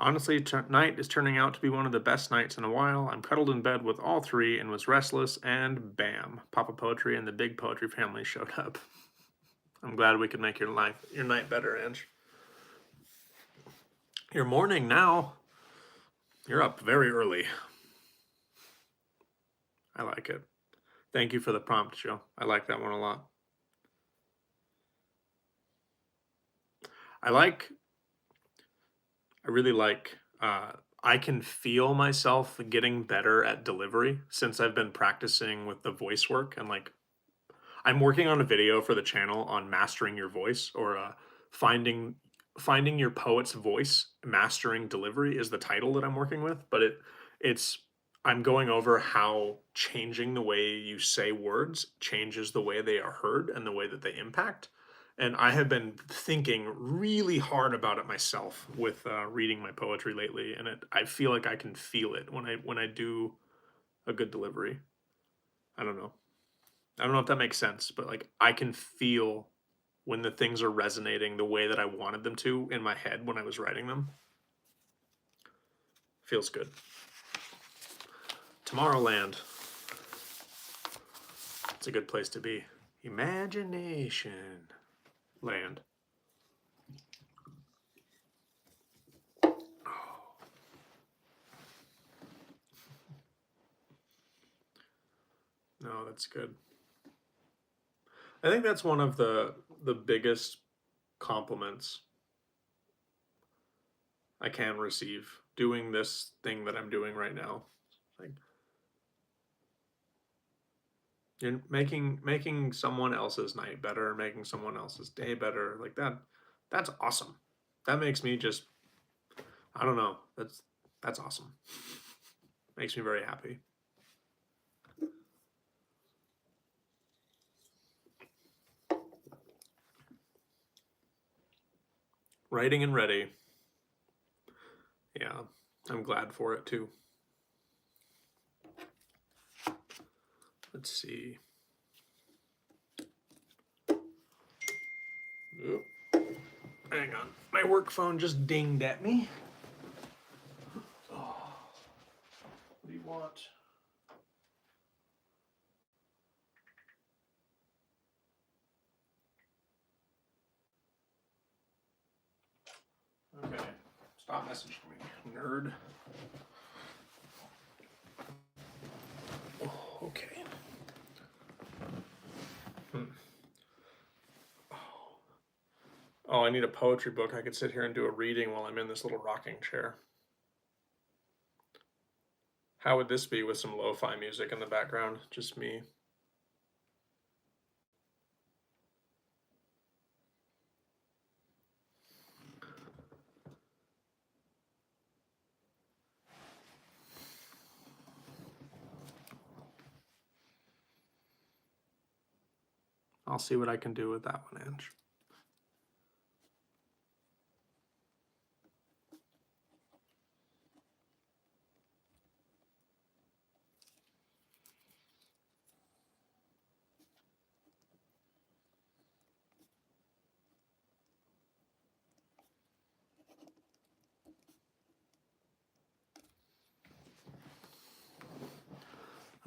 Honestly, tonight is turning out to be one of the best nights in a while. I'm cuddled in bed with all three and was restless, and bam, Papa Poetry and the Big Poetry family showed up. I'm glad we could make your night better, Ange. Your morning now. You're up very early. I like it. Thank you for the prompt, Joe. I like that one a lot. I really like, I can feel myself getting better at delivery since I've been practicing with the voice work. And like, I'm working on a video for the channel on mastering your voice, or finding your poet's voice. Mastering delivery is the title that I'm working with, but it's I'm going over how changing the way you say words changes the way they are heard and the way that they impact. And I have been thinking really hard about it myself with reading my poetry lately, and I feel like I can feel it when I do a good delivery. I don't know. I don't know if that makes sense, but like I can feel when the things are resonating the way that I wanted them to in my head when I was writing them. Feels good. Tomorrowland. It's a good place to be. Imagination land. No, that's good. I think that's one of the biggest compliments I can receive doing this thing that I'm doing right now. Like, you're making someone else's night better, making someone else's day better. Like that's awesome. That makes me just, I don't know. That's awesome. Makes me very happy. Writing and ready. Yeah, I'm glad for it too. Let's see. Oop. Hang on. My work phone just dinged at me. Oh. What do you want? Okay. Stop messaging me, nerd. Oh, okay. Oh, I need a poetry book. I could sit here and do a reading while I'm in this little rocking chair. How would this be with some lo-fi music in the background? Just me. I'll see what I can do with that one, Ange.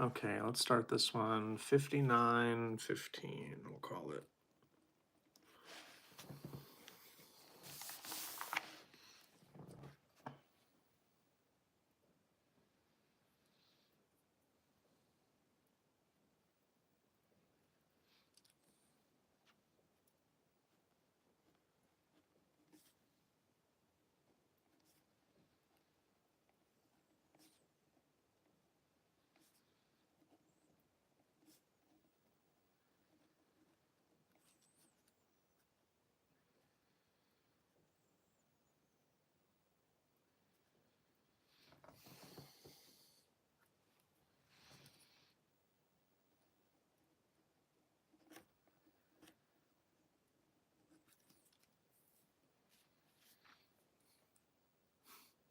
Okay, let's start this one. 5915, we'll call it.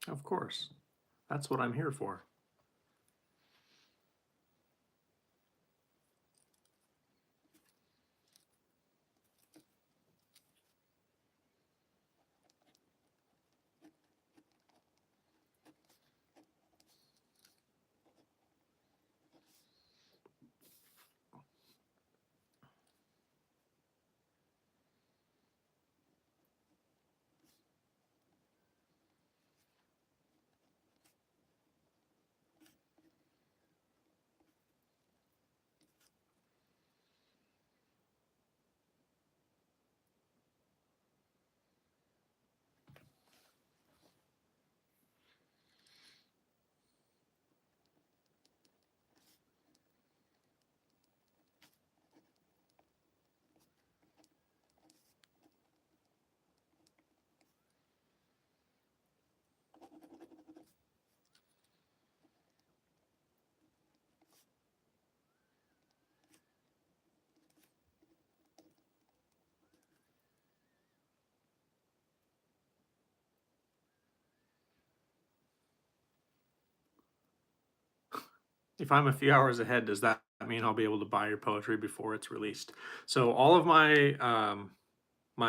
Of course. That's what I'm here for. If I'm a few hours ahead, does that mean I'll be able to buy your poetry before it's released? So all of my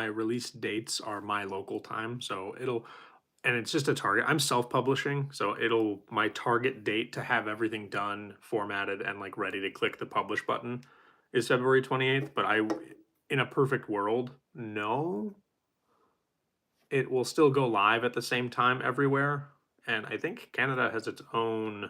release dates are my local time, so it'll, and it's just a target. I'm self-publishing, so it'll, my target date to have everything done, formatted, and like ready to click the publish button is February 28th. But in a perfect world, no, it will still go live at the same time everywhere. And I think Canada has its own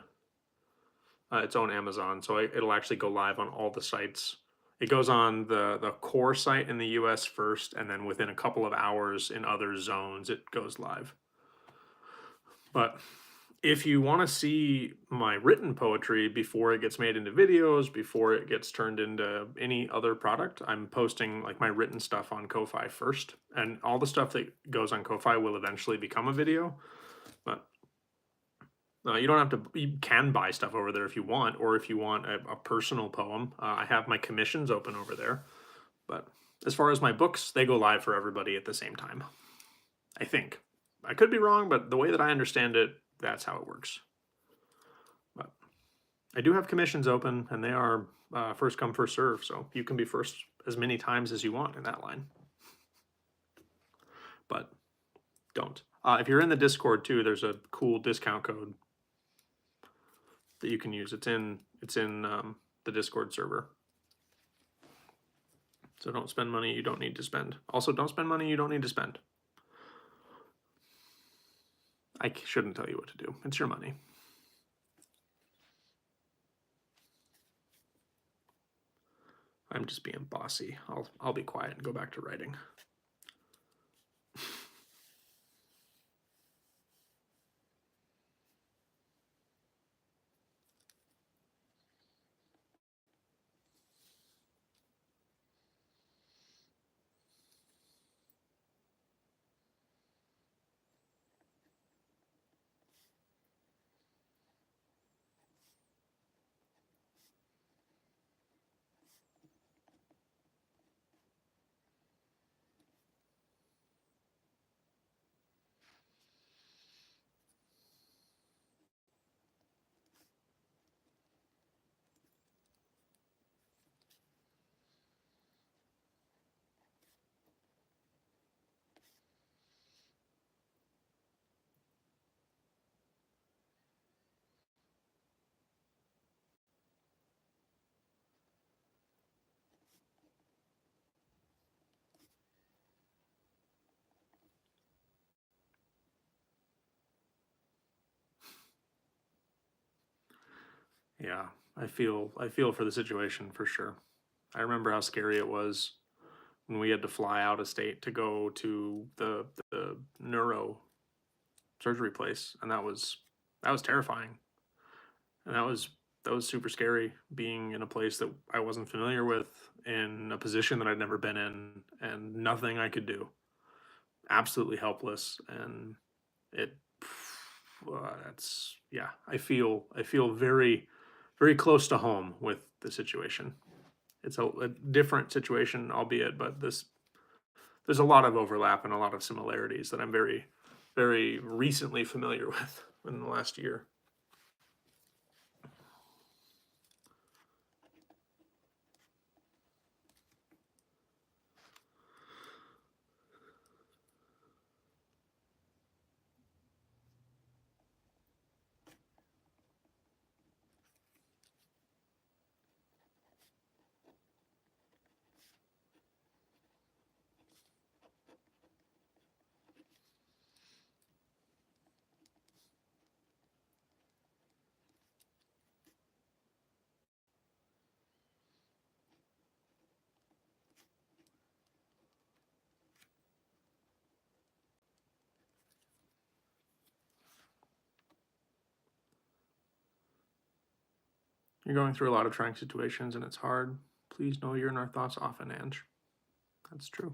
Amazon, so it'll actually go live on all the sites. It goes on the core site in the US first, and then within a couple of hours in other zones, it goes live. But if you want to see my written poetry before it gets made into videos, before it gets turned into any other product, I'm posting like my written stuff on Ko-Fi first, and all the stuff that goes on Ko-Fi will eventually become a video. But you don't have to, you can buy stuff over there if you want, or if you want a personal poem. I have my commissions open over there. But as far as my books, they go live for everybody at the same time. I think. I could be wrong, but the way that I understand it, that's how it works. But I do have commissions open, and they are first come, first serve, so you can be first as many times as you want in that line. But don't. If you're in the Discord too, there's a cool discount code that you can use. It's in the Discord server. So don't spend money you don't need to spend. Also, don't spend money you don't need to spend. I shouldn't tell you what to do. It's your money. I'm just being bossy. I'll be quiet and go back to writing. Yeah, I feel for the situation for sure. I remember how scary it was when we had to fly out of state to go to the neuro surgery place, and that was terrifying. And that was super scary being in a place that I wasn't familiar with, in a position that I'd never been in, and nothing I could do. Absolutely helpless, and it that's yeah. I feel very close to home with the situation. It's a different situation, albeit, but this there's a lot of overlap and a lot of similarities that I'm very recently familiar with in the last year. You're going through a lot of trying situations and it's hard. Please know you're in our thoughts often, Ange. That's true.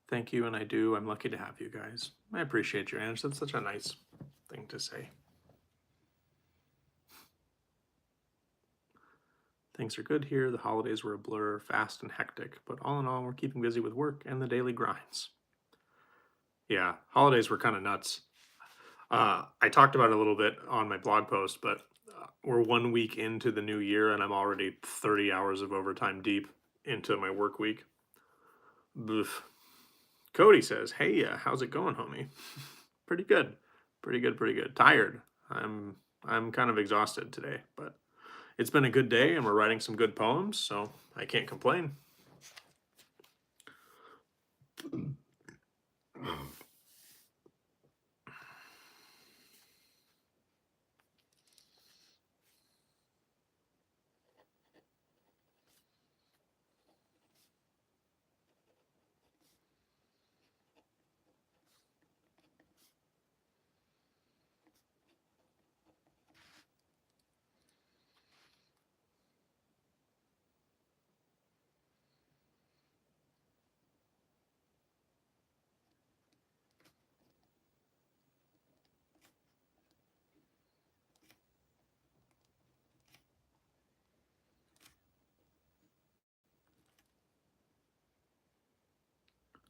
Thank you, and I do. I'm lucky to have you guys. I appreciate you, Ange. That's such a nice thing to say. Things are good here. The holidays were a blur, fast and hectic, but all in all, we're keeping busy with work and the daily grinds. Yeah, holidays were kind of nuts. I talked about it a little bit on my blog post, but we're 1 week into the new year, and I'm already 30 hours of overtime deep into my work week. Oof. Cody says, "Hey, how's it going, homie?" Pretty good, pretty good. Tired. I'm kind of exhausted today, but it's been a good day, and we're writing some good poems, so I can't complain.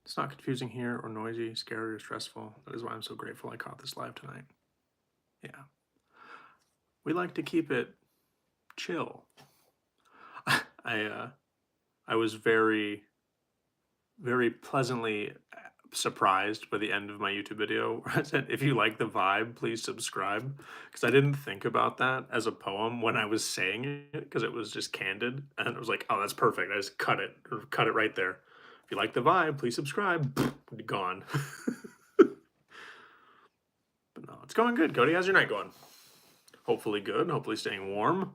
It's not confusing here or noisy, scary, or stressful. That is why I'm so grateful I caught this live tonight. Yeah. We like to keep it chill. I was very pleasantly surprised by the end of my YouTube video where I said, "If you like the vibe, please subscribe." Because I didn't think about that as a poem when I was saying it, because it was just candid. And it was like, oh, that's perfect. I just cut it right there. If you like the vibe, please subscribe. Gone. But no, it's going good. Cody, how's your night going? Hopefully good. Hopefully staying warm.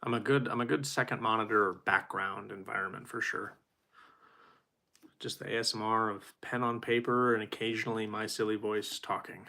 I'm a good second monitor or background environment for sure. Just the ASMR of pen on paper and occasionally my silly voice talking.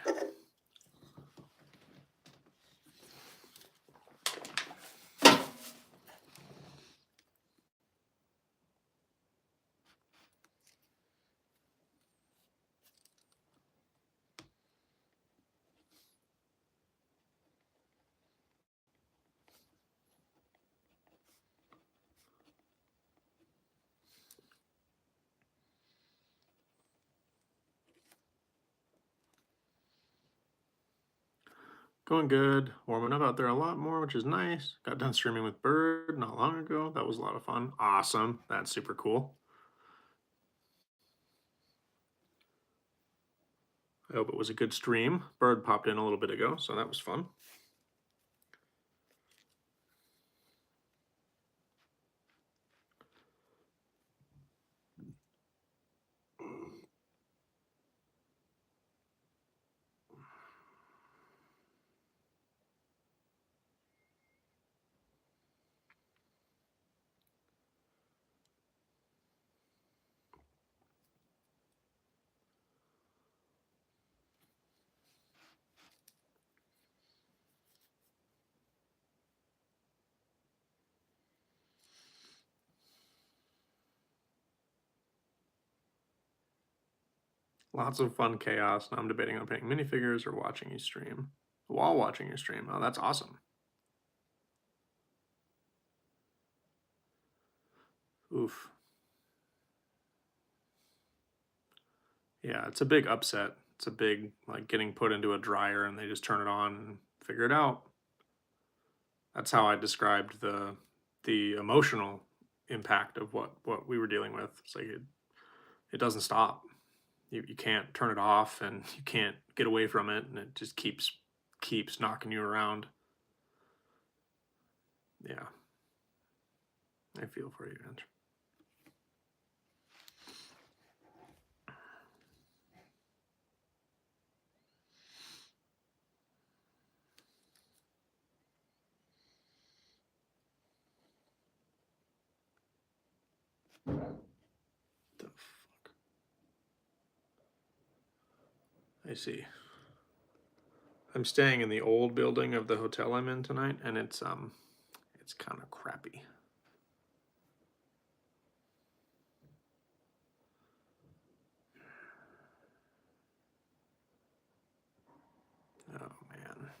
Going good. Warming up out there a lot more, which is nice. Got done streaming with Bird not long ago. That was a lot of fun. Awesome. That's super cool. I hope it was a good stream. Bird popped in a little bit ago, so that was fun. Lots of fun chaos. Now I'm debating on painting minifigures or watching you stream. While watching your stream. Oh, that's awesome. Oof. Yeah, it's a big upset. It's a big, like, getting put into a dryer and they just turn it on and figure it out. That's how I described the emotional impact of what we were dealing with. It's like it doesn't stop. You can't turn it off and you can't get away from it, and it just keeps knocking you around. Yeah. I feel for you, Andrew. The fuck? I see. I'm staying in the old building of the hotel I'm in tonight, and it's kind of crappy. Oh man.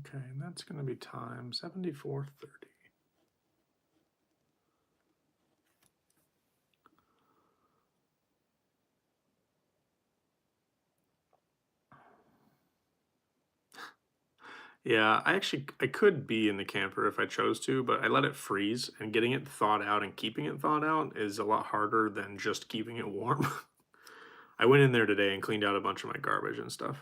Okay, and that's going to be time 74:30. Yeah, I could be in the camper if I chose to, but I let it freeze, and getting it thawed out and keeping it thawed out is a lot harder than just keeping it warm. I went in there today and cleaned out a bunch of my garbage and stuff.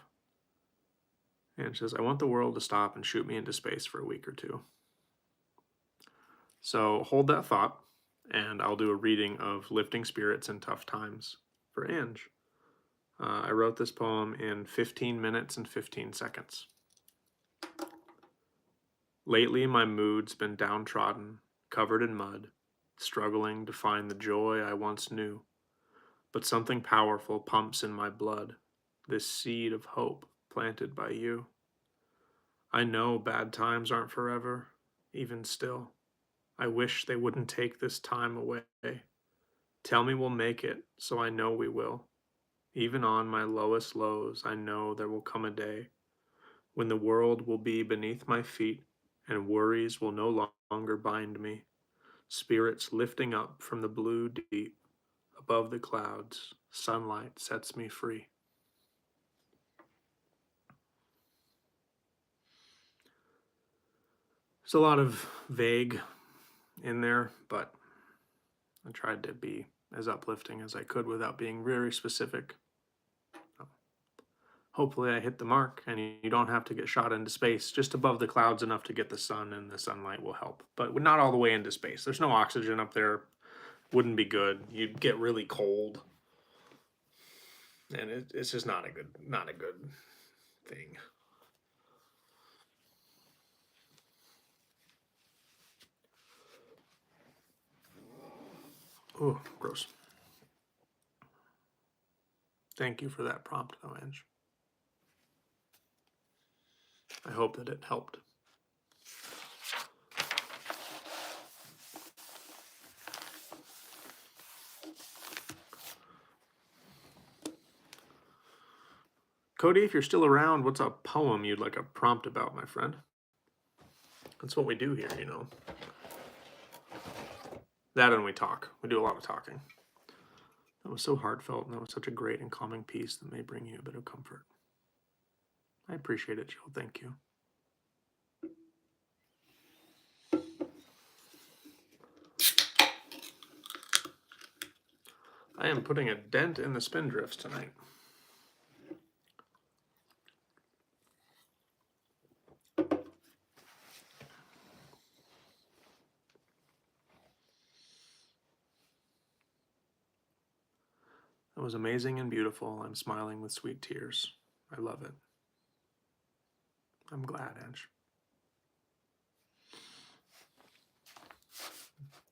And it says, I want the world to stop and shoot me into space for a week or two. So hold that thought, and I'll do a reading of Lifting Spirits in Tough Times for Ange. I wrote this poem in 15 minutes and 15 seconds. Lately, my mood's been downtrodden, covered in mud, struggling to find the joy I once knew. But something powerful pumps in my blood, this seed of hope planted by you. I know bad times aren't forever, even still. I wish they wouldn't take this time away. Tell me we'll make it, so I know we will. Even on my lowest lows, I know there will come a day when the world will be beneath my feet and worries will no longer bind me. Spirits lifting up from the blue deep, above the clouds, sunlight sets me free. There's a lot of vague in there, but I tried to be as uplifting as I could without being very specific. Hopefully I hit the mark and you don't have to get shot into space, just above the clouds enough to get the sun, and the sunlight will help. But not all the way into space. There's no oxygen up there. Wouldn't be good. You'd get really cold. And it's just not a good thing. Oh, gross. Thank you for that prompt, though, Ange. I hope that it helped. Cody, if you're still around, what's a poem you'd like a prompt about, my friend? That's what we do here, you know. That and we talk. We do a lot of talking. That was so heartfelt, and that was such a great and calming piece that may bring you a bit of comfort. I appreciate it, Jill. Thank you. I am putting a dent in the spindrifts tonight. That was amazing and beautiful. I'm smiling with sweet tears. I love it. I'm glad, Ange.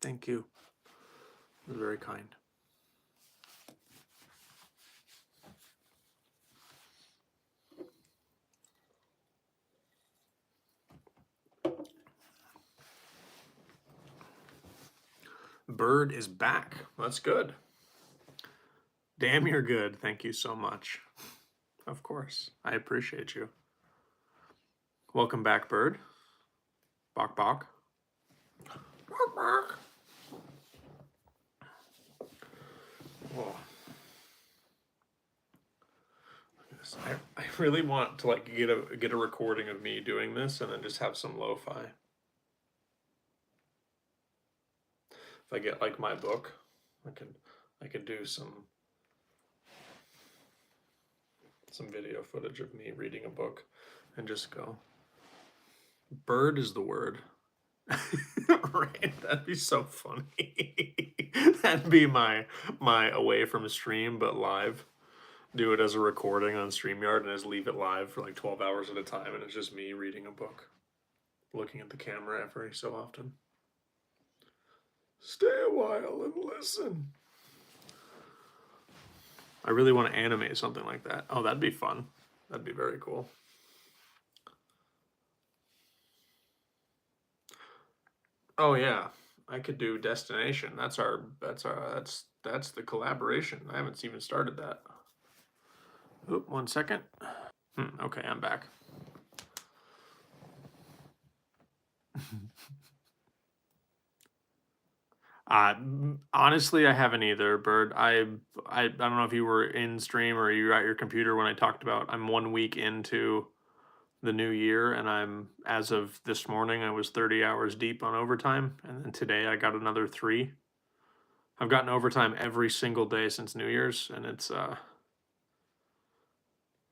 Thank you. It was very kind. Bird is back. That's good. Damn, you're good. Thank you so much. Of course. I appreciate you. Welcome back, Bird. Bok bok. Bok bok. Oh. I really want to like get a recording of me doing this and then just have some lo-fi. If I get like my book, I could do some video footage of me reading a book and just go, bird is the word. Right? That'd be so funny. That'd be my away from stream but live. Do it as a recording on StreamYard and just leave it live for like 12 hours at a time, and it's just me reading a book, looking at the camera every so often. Stay a while and listen. I really want to animate something like that. Oh, that'd be fun. That'd be very cool. Oh yeah, I could do Destination. That's the collaboration. I haven't even started that. Oop, 1 second. Okay, I'm back. Honestly, I haven't either, Bird. I don't know if you were in stream or you were at your computer when I talked about I'm 1 week into the new year, and I'm, as of this morning, I was 30 hours deep on overtime, and then today I got another 3. I've gotten overtime every single day since New Year's, and it's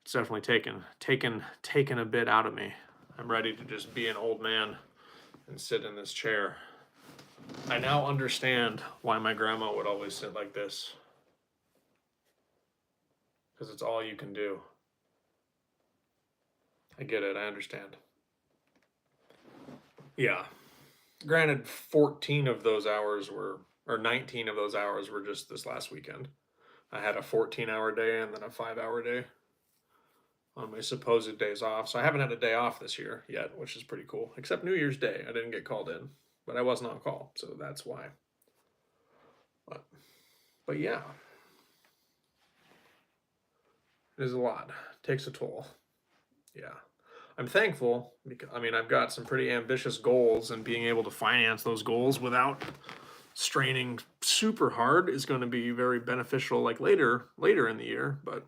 It's definitely taken a bit out of me. I'm ready to just be an old man and sit in this chair. I now understand why my grandma would always sit like this. Because it's all you can do. I get it, I understand. Yeah. Granted, 14 of those hours were, or 19 of those hours were just this last weekend. I had a 14-hour day and then a 5-hour day on my supposed days off. So I haven't had a day off this year yet, which is pretty cool. Except New Year's Day. I didn't get called in, but I wasn't on call, so that's why. But yeah. It is a lot. It takes a toll. Yeah. I'm thankful because I mean I've got some pretty ambitious goals, and being able to finance those goals without straining super hard is going to be very beneficial like later in the year. But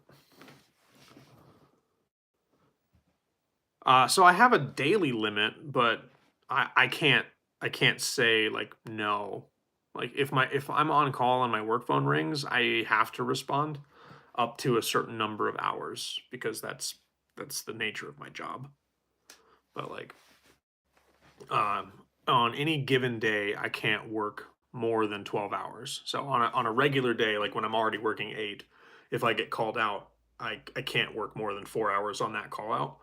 so I have a daily limit, but I can't say like no. Like if I'm on call and my work phone rings, I have to respond up to a certain number of hours because that's the nature of my job. But like um, on any given day, I can't work more than 12 hours. So on a regular day, like when I'm already working 8, if I get called out, I can't work more than 4 hours on that call out.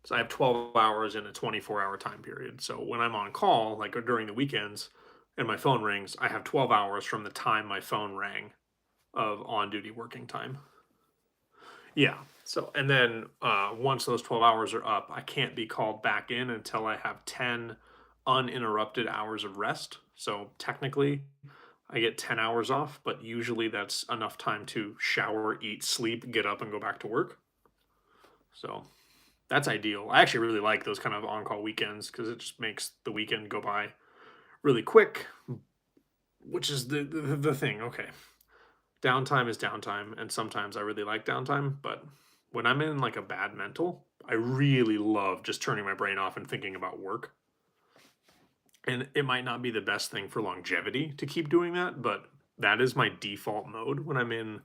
So I have 12 hours in a 24-hour time period. So when I'm on call, like during the weekends, and my phone rings, I have 12 hours from the time my phone rang of on duty working time. Yeah. So, and then once those 12 hours are up, I can't be called back in until I have 10 uninterrupted hours of rest. So technically, I get 10 hours off, but usually that's enough time to shower, eat, sleep, get up, and go back to work. So that's ideal. I actually really like those kind of on call weekends because it just makes the weekend go by really quick, which is the thing. Okay. Downtime is downtime, and sometimes I really like downtime, but when I'm in like a bad mental, I really love just turning my brain off and thinking about work. And it might not be the best thing for longevity to keep doing that, but that is my default mode when I'm in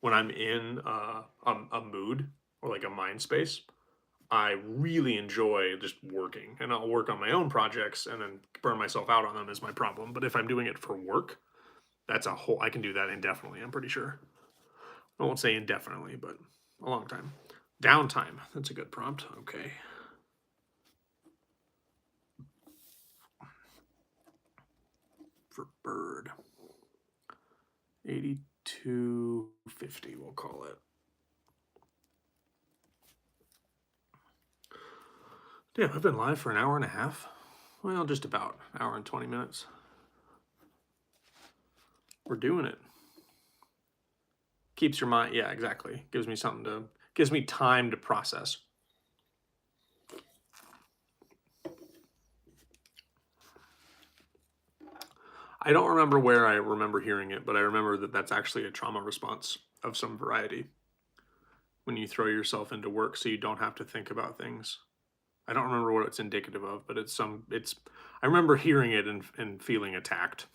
a mood or like a mind space. I really enjoy just working, and I'll work on my own projects and then burn myself out on them is my problem. But if I'm doing it for work, that's a whole, I can do that indefinitely, I'm pretty sure. I won't say indefinitely, but a long time. Downtime. That's a good prompt. Okay. For bird. 8250, we'll call it. Damn, I've been live for an hour and a half. Well, just about an hour and 20 minutes. We're doing it. Keeps your mind, yeah, exactly. Gives me time to process. I don't remember where I remember hearing it, but I remember that that's actually a trauma response of some variety when you throw yourself into work so you don't have to think about things. I don't remember what it's indicative of, but I remember hearing it and feeling attacked.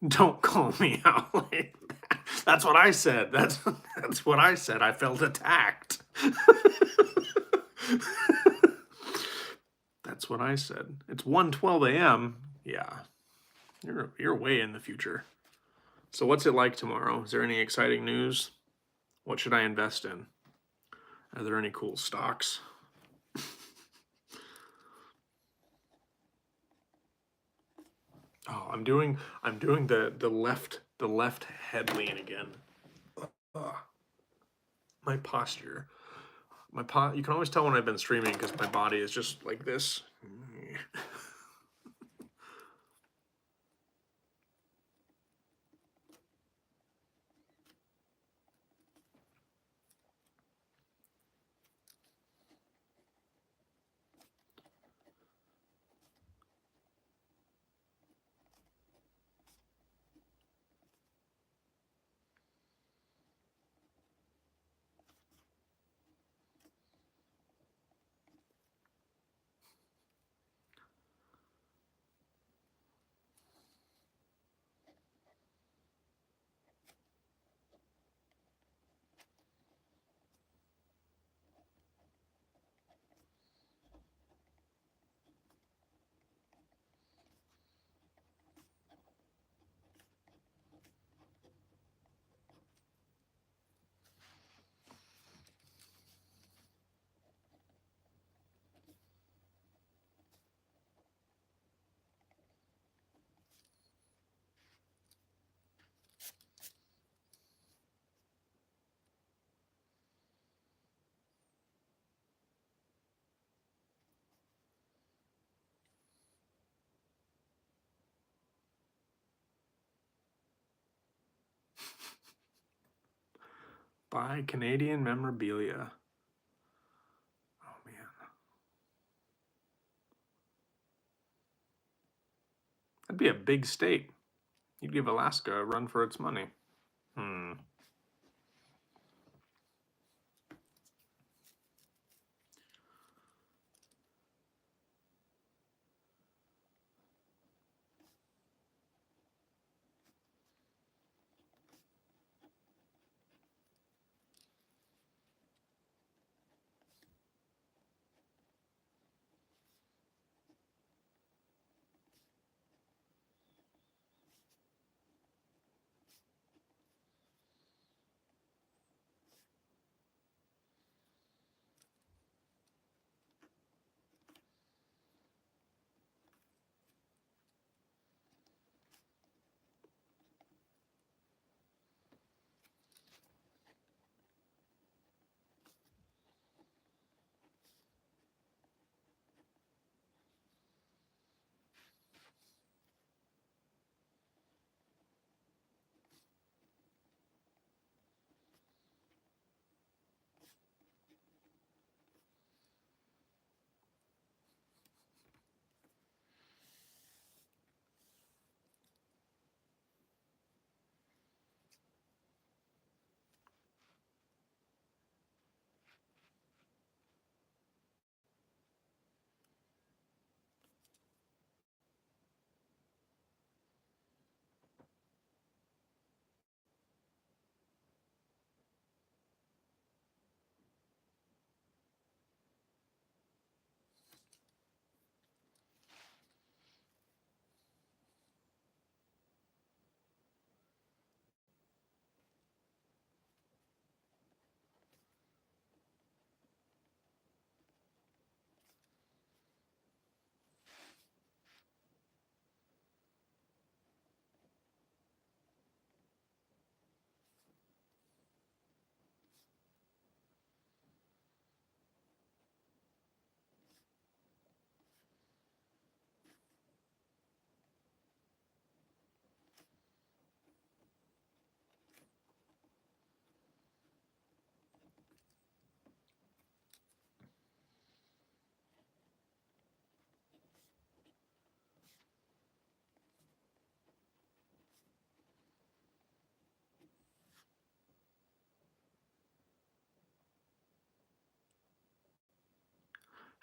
Don't call me out like that. That's what I said. That's what I said. I felt attacked. That's what I said. It's 1:12 a.m. Yeah. You're way in the future. So what's it like tomorrow? Is there any exciting news? What should I invest in? Are there any cool stocks? Oh, I'm doing the left head lean again. My posture. You can always tell when I've been streaming because my body is just like this. Buy Canadian memorabilia. Oh man. That'd be a big state. You'd give Alaska a run for its money.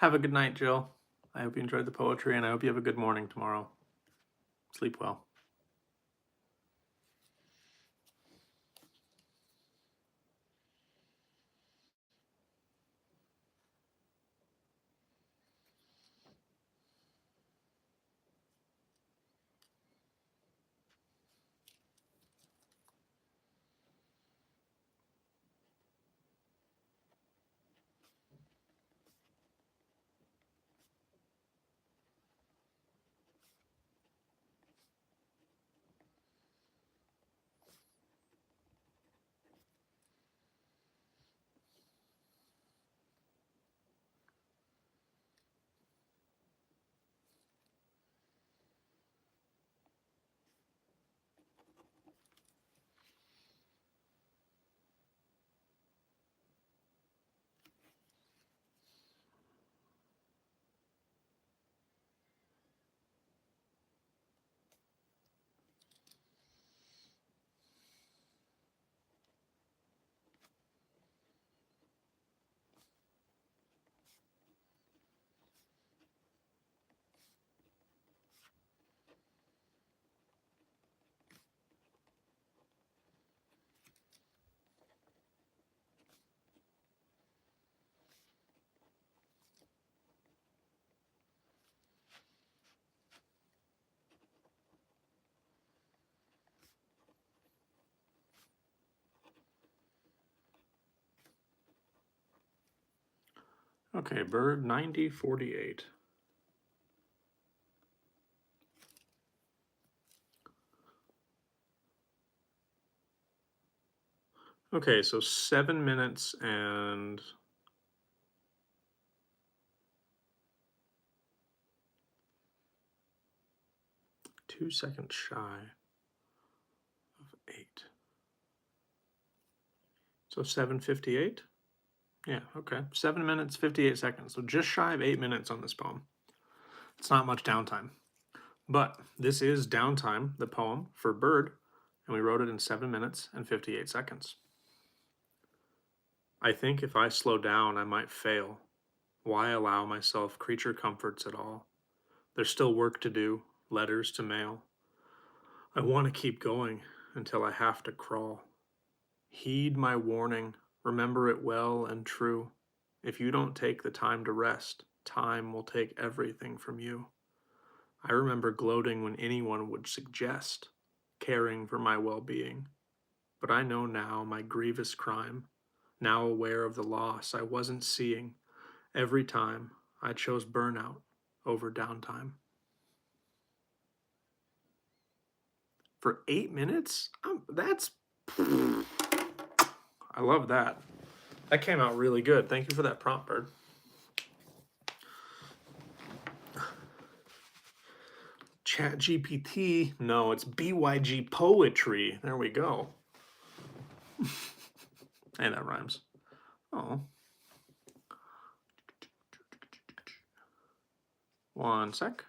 Have a good night, Jill. I hope you enjoyed the poetry, and I hope you have a good morning tomorrow. Sleep well. Okay, bird 9048. Okay, so 7 minutes and 2 seconds shy of 8. So 7:58? Yeah, okay. 7 minutes, 58 seconds. So just shy of 8 minutes on this poem. It's not much downtime. But this is Downtime, the poem for Bird, and we wrote it in 7 minutes and 58 seconds. I think if I slow down, I might fail. Why allow myself creature comforts at all? There's still work to do, letters to mail. I want to keep going until I have to crawl. Heed my warning, remember it well and true. If you don't take the time to rest, time will take everything from you. I remember gloating when anyone would suggest caring for my well-being. But I know now my grievous crime, now aware of the loss I wasn't seeing. Every time I chose burnout over downtime. For 8 minutes? I love that. That came out really good. Thank you for that prompt, Bird. Chat GPT. No, it's BYG Poetry. There we go. Hey, that rhymes. Oh. One sec.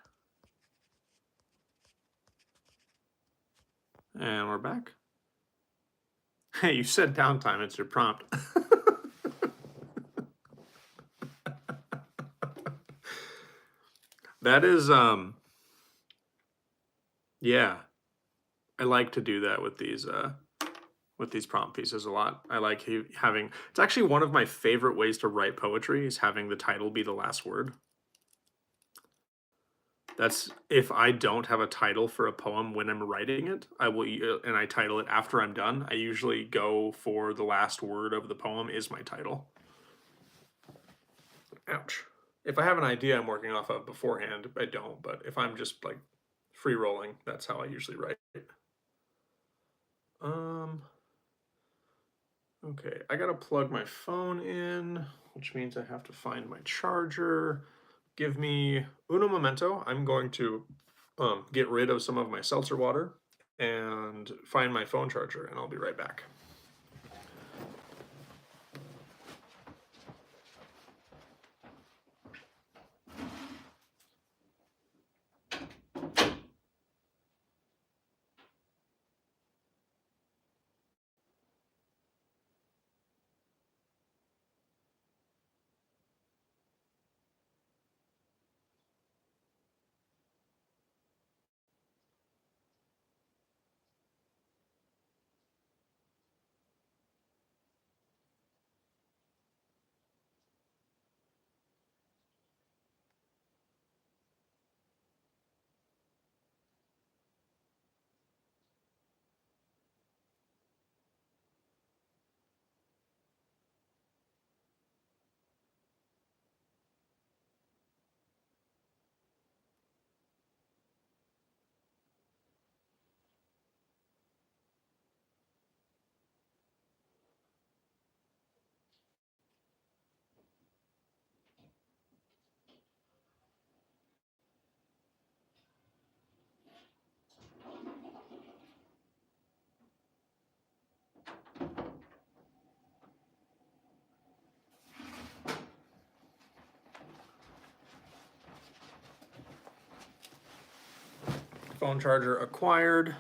And we're back. Hey, you said downtime. It's your prompt. That is, yeah. I like to do that with these prompt pieces a lot. I like having, it's actually one of my favorite ways to write poetry is having the title be the last word. That's, if I don't have a title for a poem when I'm writing it, and I title it after I'm done, I usually go for the last word of the poem is my title. Ouch. If I have an idea I'm working off of beforehand, I don't, but if I'm just like free rolling, that's how I usually write. Okay, I gotta plug my phone in, which means I have to find my charger. Give me uno momento. I'm going to get rid of some of my seltzer water and find my phone charger, and I'll be right back. Phone charger acquired.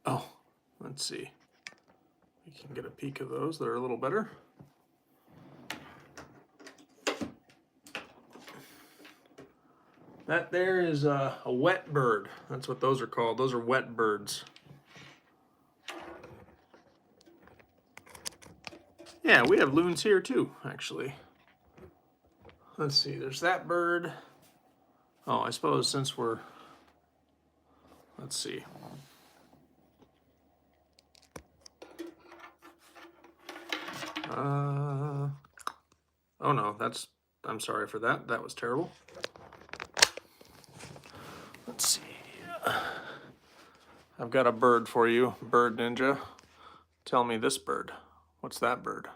Oh, let's see. We can get a peek of those. They're a little better. That there is a wet bird. That's what those are called. Those are wet birds. Yeah, we have loons here too, actually. Let's see, there's that bird. Oh, I suppose since we're, let's see. Oh no, I'm sorry for that. That was terrible. Let's see. I've got a bird for you, Bird Ninja. Tell me this bird. What's that bird?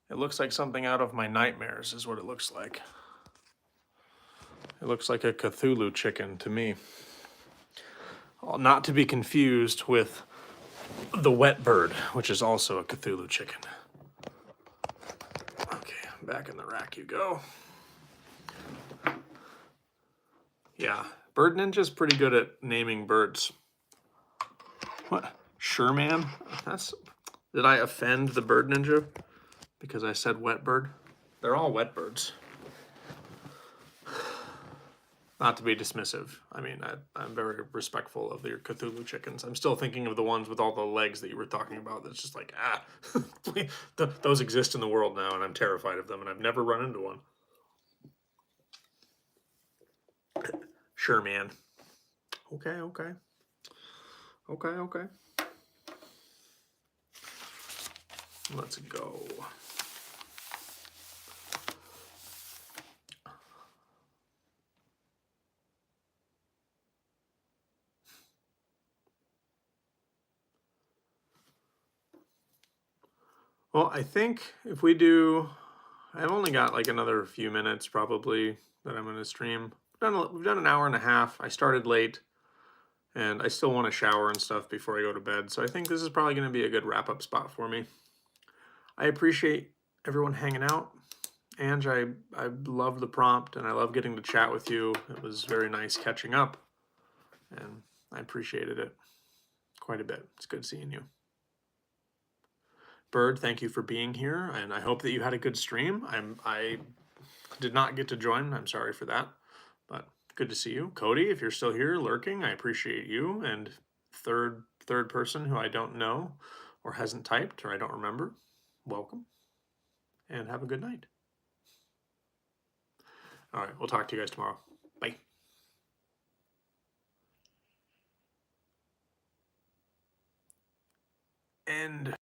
It looks like something out of my nightmares is what it looks like. It looks like a Cthulhu chicken to me. Not to be confused with the wet bird, which is also a Cthulhu chicken. Okay, back in the rack you go. Yeah, Bird Ninja's pretty good at naming birds. What? Sure, man? Did I offend the Bird Ninja because I said wet bird? They're all wet birds. Not to be dismissive. I mean, I'm very respectful of your Cthulhu chickens. I'm still thinking of the ones with all the legs that you were talking about. That's just like, those exist in the world now, and I'm terrified of them, and I've never run into one. Sure, man. Okay. Let's go. Well, I think if we do, I've only got like another few minutes probably that I'm going to stream. We've done an hour and a half. I started late, and I still want to shower and stuff before I go to bed. So I think this is probably going to be a good wrap-up spot for me. I appreciate everyone hanging out. Ange, I love the prompt, and I love getting to chat with you. It was very nice catching up, and I appreciated it quite a bit. It's good seeing you. Bird, thank you for being here, and I hope that you had a good stream. I did not get to join. I'm sorry for that, but good to see you. Cody, if you're still here lurking, I appreciate you. And third person who I don't know or hasn't typed or I don't remember, welcome, and have a good night. All right, we'll talk to you guys tomorrow. Bye. And